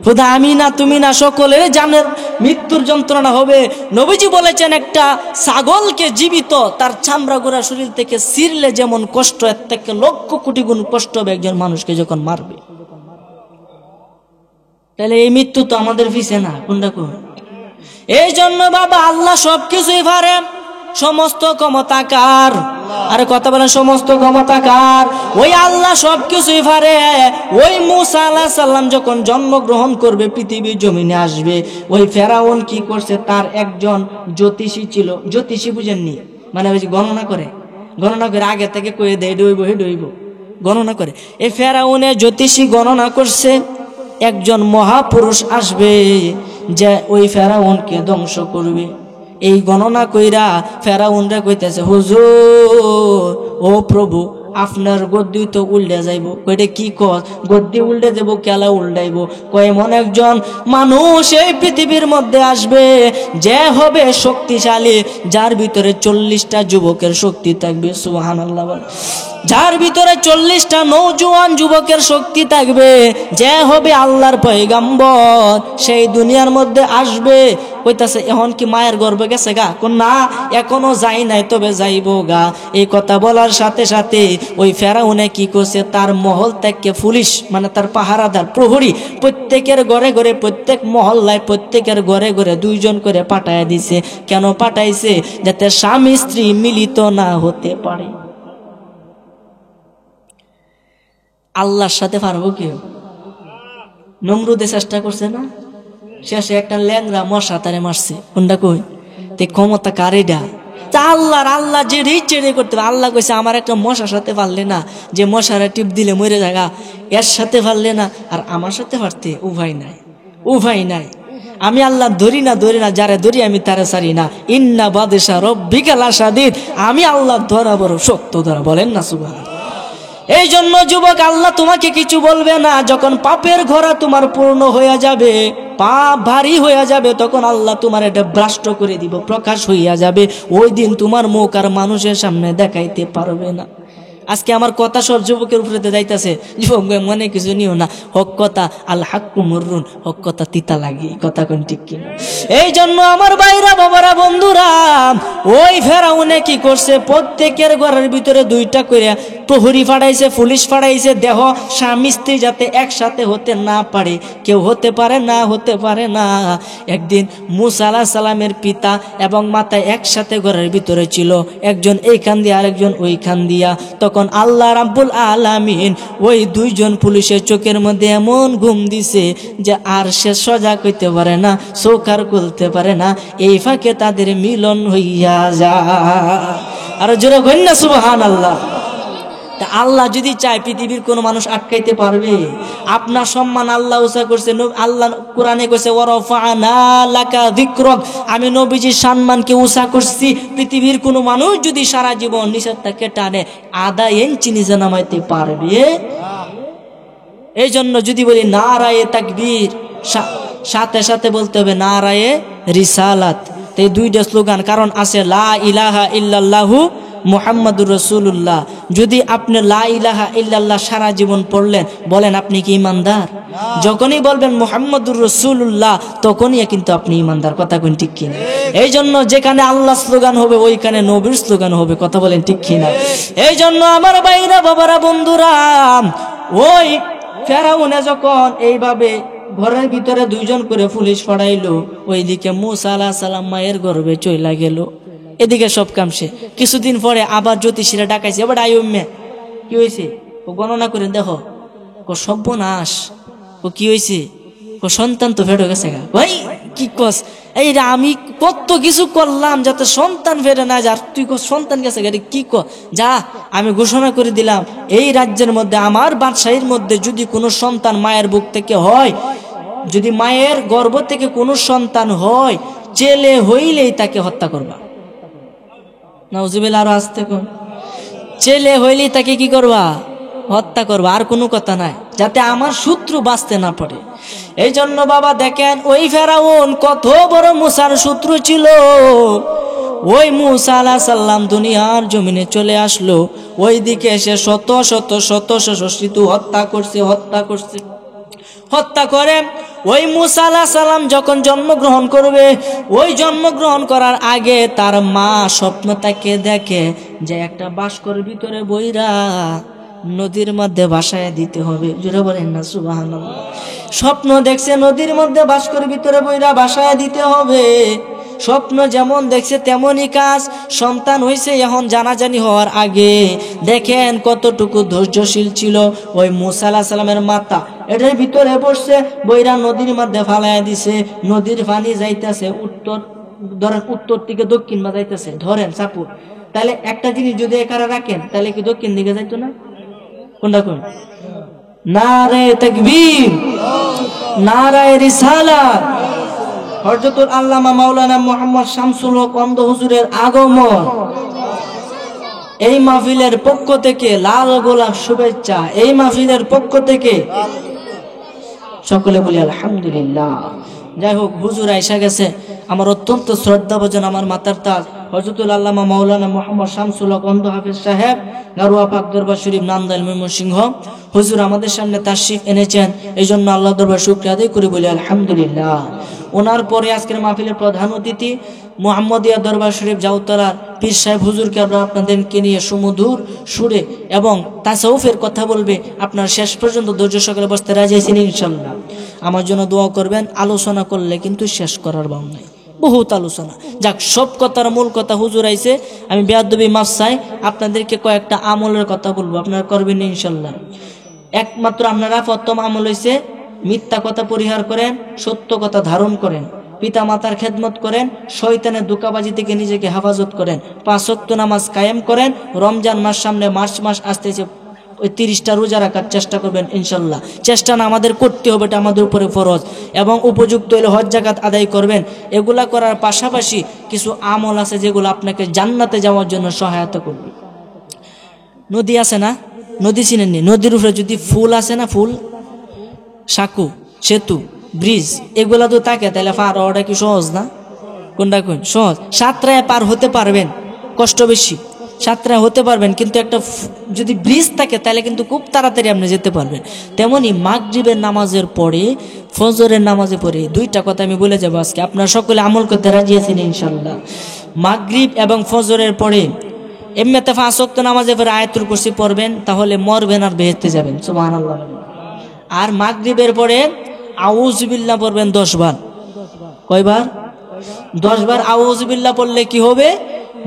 খুদা আমি না তুমি না সকলের জানের মৃত্যুর যন্ত্রণা হবে। নবীজি বলেছেন, একটা ছাগলকে জীবিত তার চামড়া গোড়া শরীর থেকে ছিঁড়লে যেমন কষ্ট, এর থেকে লক্ষ কোটি গুণ কষ্ট হবে একজন মানুষকে যখন মারবে। তাহলে এই মৃত্যু তো আমাদের পিছে না, কোনটা কোন? এই জন্য বাবা আল্লাহ সবকিছুই পারে, সমস্ত ক্ষমতাকার। আরে কথা বলেন, সমস্ত ক্ষমতাকার ওই আল্লাহ সবকিছুই পারে। ওই মুসা আলাইহিস সালাম যখন জন্মগ্রহণ করবে, পৃথিবীর জমিনে আসবে, ওই ফেরাউন কি করছে? তার একজন জ্যোতিষী ছিল। জ্যোতিষী বুঝেননি? মানে ওই যে গণনা করে আগে থেকে কয়ে দেয় ডইব হে ডইব, গণনা করে। এই ফেরাউনে জ্যোতিষী গণনা করছে, একজন মহাপুরুষ আসবে যে ওই ফেরাউনকে ধ্বংস করবে। এই গণনা কইরা ফেরাউনরা কইতেছে, হুজুর ও প্রভু আপনার গদ্দি তো উল্টে যাইব। কইটা কি কস? গদ্দি উল্টে দেব, কেলা উল্টাইব? কয় এমন একজন মানুষ এই পৃথিবীর মধ্যে আসবে যে হবে শক্তিশালী, যার ভিতরে 40টা যুবকের শক্তি থাকবে। সুবহানাল্লাহ। যার ভিতরে 40টা নওজোয়ান যুবকের শক্তি থাকবে, যে হবে আল্লাহর পয়গাম্বর, সেই দুনিয়ার মধ্যে আসবে। কইতাছে এখন কি মায়ের গর্ভে গেছে গা? কোন না, এখনো যাই নাই, তবে যাইব গা। এই কথা বলার সাথে সাথে ওই ফেরাউনে কি করছে, তার মহল থেকে পুলিশ মানে তার পাহারাদার প্রহরী প্রত্যেকের ঘরে ঘরে, প্রত্যেক মহল্লায় প্রত্যেকের ঘরে ঘরে 2 জন করে পাঠায় দিছে। কেন পাঠাইছে? যাতে স্বামী স্ত্রী মিলিত না হতে পারে। আল্লাহর সাথে পারবো কেউ? নমরুদে চেষ্টা করছে না? শেষে একটা ল্যাংরা মশা তারে মারছে। কোনটা কই? তে ক্ষমতা কার এটা? আল্লাহ যে রিচেড়ে করতে পারে। আল্লাহ কইছে আমার একটা মশার সাথে পারলে না, যে মশারা টিপ দিলে মরে যাগা, এর সাথে পারলে না, আর আমার সাথে পারতে উভয় নাই, উভয় নাই। আমি আল্লাহ ধরি না, যারে ধরি আমি তারে ছাড়ি না। ইন্না বাদশা রব্বিকা লাশাদীদ, আমি আল্লাহ ধরা বড় শক্ত ধরা। বলেন না সুবহানাল্লাহ। এই জন্য যুবক, আল্লাহ তোমাকে কিছু বলবে না। যখন পাপের ঘোড়া তোমার পূর্ণ হয়ে যাবে, পাপ ভারী হয়ে যাবে, তখন আল্লাহ তোমার এটা ভ্রষ্ট করে দিব, প্রকাশ হইয়া যাবে। ওই দিন তোমার মুখ আর মানুষের সামনে দেখাইতে পারবে না। আজকে আমার কথা সব যুবকের উপরে যাইতেছে। যুবক মনে কিছু নিও না, হক কথা আল হাক্কু মুররুন, হক কথা তিতা লাগে, কথা কোন ঠিক কিনা? এই জন্য আমার ভাইরা, বাবারা, বন্ধুরা, ওই ফেরাউনে কি করছে, প্রত্যেকের ঘরের ভিতরে 2টা করে প্রহরী ফাড়াইছে, পুলিশ ফাড়াইছে। দেহ স্বামী স্ত্রী যাতে একসাথে হতে না পারে, কেউ হতে পারে না, হতে পারে না। একদিন মূসা আলাইহিস সালামের পিতা এবং মাতা একসাথে ঘরের ভিতরে ছিল, একজন এইখান দিয়ে আরেকজন ওইখান দিয়া। তখন আল্লাহ রাব্বুল আলামিন ওই 2 জন পুলিশের চোখের মধ্যে এমন ঘুম দিছে যে আর সে সজাগ হইতে পারে না, চোখ আর খুলতে পারে না। এই ফাঁকে তাদের মিলন হইয়া যায়। আর জোরে কইন না সুবহানাল্লাহ। তা আল্লাহ যদি চায়, পৃথিবীর কোন মানুষ আটকাইতে পারবে? আপনার সম্মান আল্লাহ উঁচা করছে। আল্লাহ কোরআনে কইছে, ওয়ারাফা'না লাকা যিকরাক, আমি নবীজির সম্মানকে উঁচা করছি। পৃথিবীর কোন মানুষ যদি সারা জীবন নিচের থেকে টানে, 1/2 ইঞ্চি নিচে নামাইতে পারবে? এই জন্য যদি বলি নারায়ে তাকবীর, সাথে সাথে বলতে হবে নারায়ে রিসালাত। এই 2টা স্লোগান, কারণ আছে লা ইলাহা ইল্লাল্লাহু মুহাম্মাদুর রাসূলুল্লাহ। যদি আপনি লা ইলাহা ইল্লাল্লাহ সারা জীবন পড়লেন, বলেন আপনি কি ঈমানদার? যখনই বলবেন মুহাম্মাদুর রাসূলুল্লাহ, তখনই কিন্তু আপনি ঈমানদার। কথা কোন ঠিক কিনা? এই জন্য যেখানে আল্লাহ স্লোগান হবে, ওইখানে নবীর স্লোগান হবে। কথা বলেন ঠিক কিনা? এই জন্য আমার ভাইরা, বাবারা, বন্ধুরা, ওই ফেরাউনে যখন এইভাবে ঘরের ভিতরে 2 জন করে পুলিশ ফাড়াইলো, ওইদিকে মূসা আলাইহিস সালাম মায়ের গর্ভে চইলা গেল। এদিকে সব কাম সে। কিছুদিন পরে আবার জ্যোতিষীরা ডাকাইছে, এবার আইউম্মে কি হয়েছে? ও গণনা করে দেখো, ও সর্বনাশ, ও কি হয়েছে? ও সন্তান তো ফেটে গেছে গা। ভাই কি কস? এইটা আমি কত কিছু করলাম যাতে সন্তান ফেরে না যায়, তুই সন্তান গেছে গা, কি ক? যা, আমি ঘোষণা করে দিলাম, এই রাজ্যের মধ্যে, আমার বাদশাহীর মধ্যে যদি কোনো সন্তান মায়ের বুক থেকে হয়, যদি মায়ের গর্ভ থেকে কোনো সন্তান হয়, ছেলে হইলেই তাকে হত্যা করবা। নাউজুবিল্লাহ। আরো আসতে কোন? ছেলে হইলেই তাকে কি করবা? হত্যা করবা। আর কোনো কথা নাই, যাতে আমার শত্রু বাঁচতে না পারে। এই জন্য বাবা দেখেন, ওই ফেরাউন কত বড় মূসার শত্রু ছিল। ওই মূসা আলাইহিস সালাম দুনিয়ার জমিনে চলে আসলো, ওই দিকে এসে শত শত শিশু হত্যা করে। ওই মূসা আলাইহিস সালাম যখন জন্মগ্রহণ করবে, ওই জন্মগ্রহণ করার আগে তার মা স্বপ্ন তাকে দেখে যে একটা বাস্কর ভিতরে বইরা নদীর মধ্যে ভাসায় দিতে হবে। জোরে বলেন না সুবহানাল্লাহ। স্বপ্ন দেখছে নদীর মধ্যে বাস্কর ভিতরে বইরা ভাসায় দিতে হবে। স্বপ্ন যেমন দেখছে তেমনই কাজ। সন্তান হয়েছে এখন জানাজানি হওয়ার আগে। দেখেন কতটুকু ধৈর্যশীল ছিল ওই মূসা আলাইহিস সালামের মাতা। এটার ভিতরে বসছে, বইরা নদীর মধ্যে ফালাইয়া দিছে। নদীর পানি যাইতেছে উত্তর থেকে দক্ষিণ বা যাইতেছে, ধরেন সাপুর। তাহলে একটা জিনিস যদি এখানে রাখেন, তাহলে কি দক্ষিণ দিকে যাইতো না? কোনটা কোন? নারে তাকবীর, নারায়ে রিসালাত। হযরতুল আল্লামা মাওলানা মুহাম্মদ শামসুল হক অন্ধ হুজুরের আগমন, এই মাহফিলের পক্ষ থেকে লাল গোলাপ শুভেচ্ছা, এই মাহফিলের পক্ষ থেকে সকলে বলি আলহামদুলিল্লাহ। যাই হোক, হুজুর আইসা গেছে, আমার অত্যন্ত শ্রদ্ধাভাজন আমার মাতার তাজ হযরতুল আল্লামা মাওলানা মুহাম্মদ শামসুল হক অন্ধ হাফেজ সাহেব, গারুয়া পাক দরবার শরীফ, নান্দাইল, ময়মনসিংহ। হুজুর আমাদের সামনে তাশরিফ এনেছেন, এই জন্য আল্লাহ দরবার শুকরিয়া আদায় করি, বলি আলহামদুলিল্লাহ। ওনার পরে আজকের মাহফিলের প্রধান অতিথি মুহাম্মদিয়া দরবার শরীফ জাউতলার পীর সাহেব হুজুরকে আমরা আপনাদেরকে নিয়ে সুমধুর সুরে এবং তাসাউফের কথা বলবে। আপনার শেষ পর্যন্ত ধৈর্য সকালে বসতে রাজি আছেন ইনশাল্লাহ। আমার জন্য দোয়া করবেন। আলোচনা করলে কিন্তু শেষ করার ভাব নাই, বহুত আলোচনা। যাক, সব কথার মূল কথা হুজুর আইছে, আমি বেয়াদবি মাফ চাই। আপনাদেরকে কয়েকটা আমলের কথা বলবো, আপনারা করবেন ইনশাল্লাহ। একমাত্র আপনারা প্রথম আমল হইছে মিথ্যা কথা পরিহার করেন, সত্য কথা ধারণ করেন, পিতা মাতার খেদমত করেন, শয়তানের ধোঁকাবাজি থেকে নিজেকে হেফাজত করেন, 5 ওয়াক্ত নামাজ কায়েম করেন। রমজান মাস সামনে, মার্চ মাস আসতেছে, ওই 30টা রোজা রাখার চেষ্টা করবেন ইনশাল্লাহ। চেষ্টা না আমাদের করতে হবে, এটা আমাদের উপরে ফরজ। এবং উপযুক্ত হলে হজ যাকাত আদায় করবেন। এগুলা করার পাশাপাশি কিছু আমল আছে যেগুলো আপনাকে জান্নাতে যাওয়ার জন্য সহায়তা করবে। নদী আছে না, নদী চিনেননি? নদীর উপরে যদি ফুল আছে না, ফুল, সাঁকু, সেতু, ব্রিজ, এগুলা তো থাকে, তাহলে পার হওয়াটা কি সহজ না? কোনটা কোন সহজ? সাতটায় পার হতে পারবেন, কষ্ট বেশি, সাতটায় হতে পারবেন, কিন্তু একটা যদি ব্রিজ থাকে তাহলে কিন্তু খুব তাড়াতাড়ি আপনি যেতে পারবেন। তেমনি মাগরিবের নামাজের পরে, ফজরের নামাজে পড়ে, 2টা কথা আমি বলে যাবো আজকে, আপনারা সকলে আমল করতে রাজি আছেন ইনশাল্লাহ। মাগরিব এবং ফজরের পরে এমনিতে 5 ওয়াক্ত নামাজে পরে আয়াতুল কুরসি পড়বেন, তাহলে মরবেন আর বেহেশতে যাবেন, সুবহানাল্লাহ। আর মাগরিবের পরে আউযুবিল্লাহ পড়বেন 10 বার। কয়বার? 10 বার আউযুবিল্লাহ পড়লে কি হবে?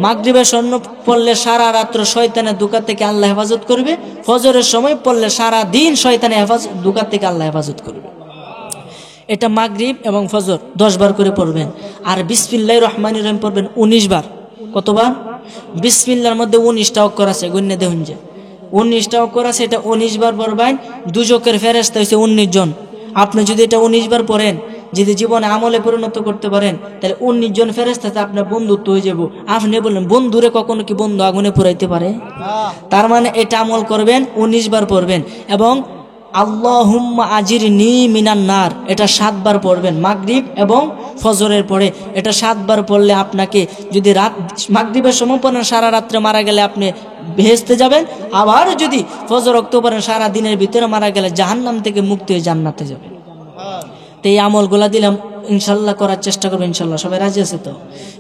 মাগরিবের স্বর্ণ পড়লে সারা রাত্র শয়তানের ধোঁকা থেকে আল্লাহ হেফাজত করবে। ফজরের সময় পড়লে সারা দিন শয়তানের ধোঁকা থেকে আল্লাহ হেফাজত করবে। এটা মাগরিব এবং ফজর 10 বার করে পড়বেন। আর বিসমিল্লাহির রহমানির রহিম পড়বেন 19 বার। কতবার? বিসমিল্লাহর মধ্যে 19টা অক্ষর আছে, গণ্যে দেখুন যে 19টা অক্ষর আছে, এটা 19 বার পড়বেন। দুজকের ফেরেশতা হইছে 19 জন। আপনি যদি এটা 19 বার পড়েন, যদি জীবনে আমলে পরিণত করতে পারেন, তাহলে 19 জন ফেরেশতাতে আপনার বন্ধুত্ব হয়ে যাব। আপনি বললেন, বন্ধুরে কখনো কি বন্ধু আগুনে পুরাইতে পারে? তার মানে এটা আমল করবেন, 19 বার পড়বেন। এবং আল্লাহুম্মা আজিরনি মিনান নার, এটা 7 বার পড়বেন মাগরিব এবং ফজরের পরে। এটা 7 বার পড়লে আপনাকে, যদি রাত মাগরিবের সময় পড়েন, সারা রাত্রে মারা গেলে আপনি বেহেশতে যাবেন। আবার যদি ফজর ওয়াক্ত পড়েন, সারা দিনের ভিতরে মারা গেলে জাহান্নাম থেকে মুক্তি হয়ে জান্নাতে যাবেন। তো এই আমলগুলা দিলাম, ইনশাল্লাহ করার চেষ্টা করবেন ইনশাল্লাহ। সবাই রাজি আছে তো?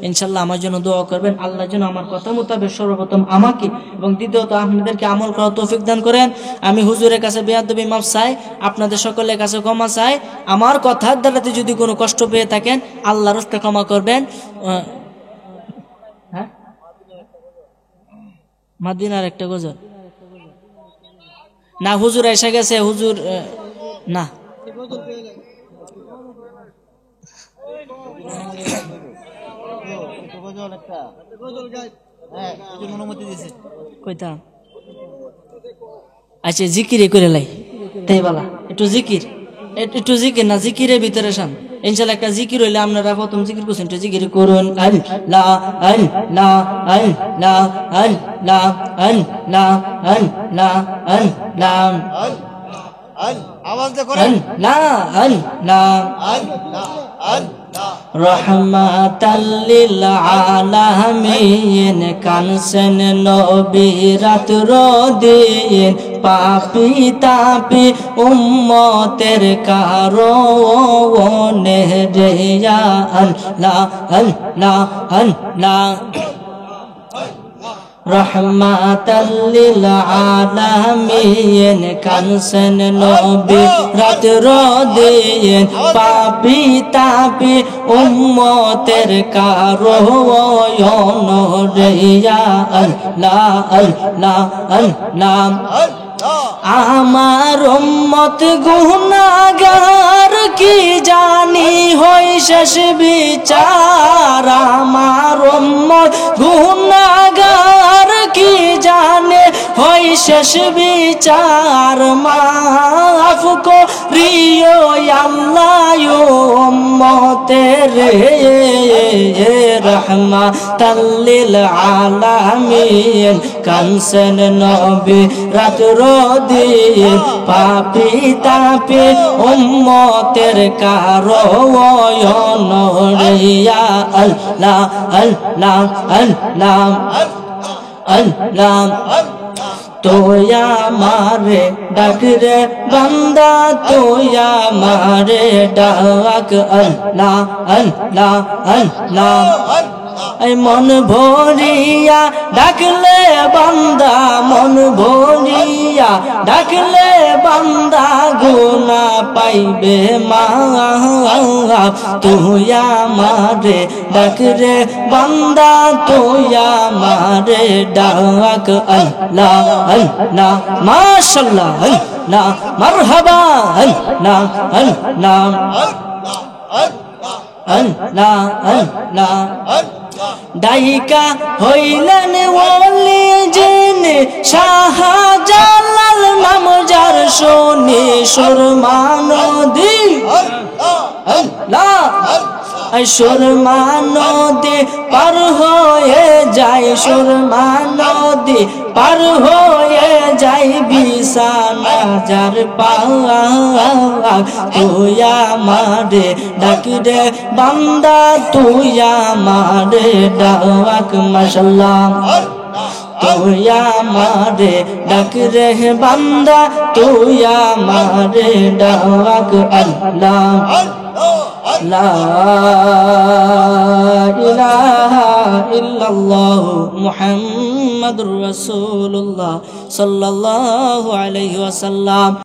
ইনশাল্লাহ আমার জন্য দোয়া করবেন, আল্লাহ যেন আমার কথা মোতাবেক সর্বপ্রথম আমাকে এবং দ্বিতীয়ত আপনাদেরকে আমল করার তৌফিক দান করেন। আমি হুজুরের কাছে বেয়াদবি মাফ চাই, আপনাদের সকলের কাছে ক্ষমা চাই। আমার কথার দ্বারাতে যদি কোনো কষ্ট পেয়ে থাকেন, আল্লাহর রাস্তায় ক্ষমা করবেন। হ্যাঁ, মাদিনার একটা গজল না, হুজুর এসে গেছে, হুজুর না, কইতাম। আচ্ছা, জিকিরে করে লাই, তাই বলা, একটু জিকির, একটু জিকির না, জিকিরের ভিতরে শান। ইনশাআল্লাহ একটা জিকির হইলে আপনারা প্রথম জিকির করছেন, একটু জিকির করুন। আল্লাহ আল্লাহ আল্লাহ আল্লাহ আল্লাহ আল্লাহ আল্লাহ আওয়াজ করেন, লা আল্লাহ আল্লাহ রহমাতাল লিল আলামিন, কানসেন নবী রাত দিন, পাপি তাপি উম্মতের কারণে রে আল্লাহ আল্লাহ আল্লাহ রহমাতাল লিল আলামিন, কানসেন নবী রাত দিন, পাপি তাপি উম্মতের কারণে রে আল্লাহ আল্লাহ আল্লাহ আমার উম্মত গুনাহগার, কি জানি হই শেষ বিচার। আমার উম্মত গুনাহগার, কি জানে হই শেষ বিচার। মাফ করিও আল্লাহ উম্মতের রাহমাতাল লিল আলামিন কানসেন নবী রাত্র দিন পাপী তাপী উম্মতের কারণ রিয়া আল্লাহ আল্লাহ আল্লাহ আল্লাহ তোয়া মারে ডাক রে বান্দা তোয়া মারে ডাক আল্লাহ আল্লাহ আল্লাহ এই মন ভরিয়া ডাকলে বান্দা মন ভরিয়া ডাকলে বান্দা গুনা পাইবে মাফ তুইয়া মারে ডাক রে বান্দা তুইয়া মারে ডাক আল্লাহ আল্লাহ মাশাআল্লাহ আল্লাহ মারহাবা আল্লাহ আল্লাহ আল্লাহ আল্লাহ ডাইকা হইলেন ওলি জিনে শাহজালাল নাম যার শুনি সুরমা নদী আল্লাহ সুরমা নদী পার হয়ে যায় সুরমা নদী পার হয়ে যায় বিছানা যার পাওয়া তুইয়া মারে ডাক রে বান্দা তুইয়া মারে ডাক মাশাআল্লাহ তুইয়া মারে ডাক রে বান্দা তুইয়া মারে ডাক আল্লাহ লা ইলাহা ইল্লাল্লাহ মুহাম্মাদুর রাসূলুল্লাহ সাল্লাল্লাহু আলাইহি ওয়াসাল্লাম।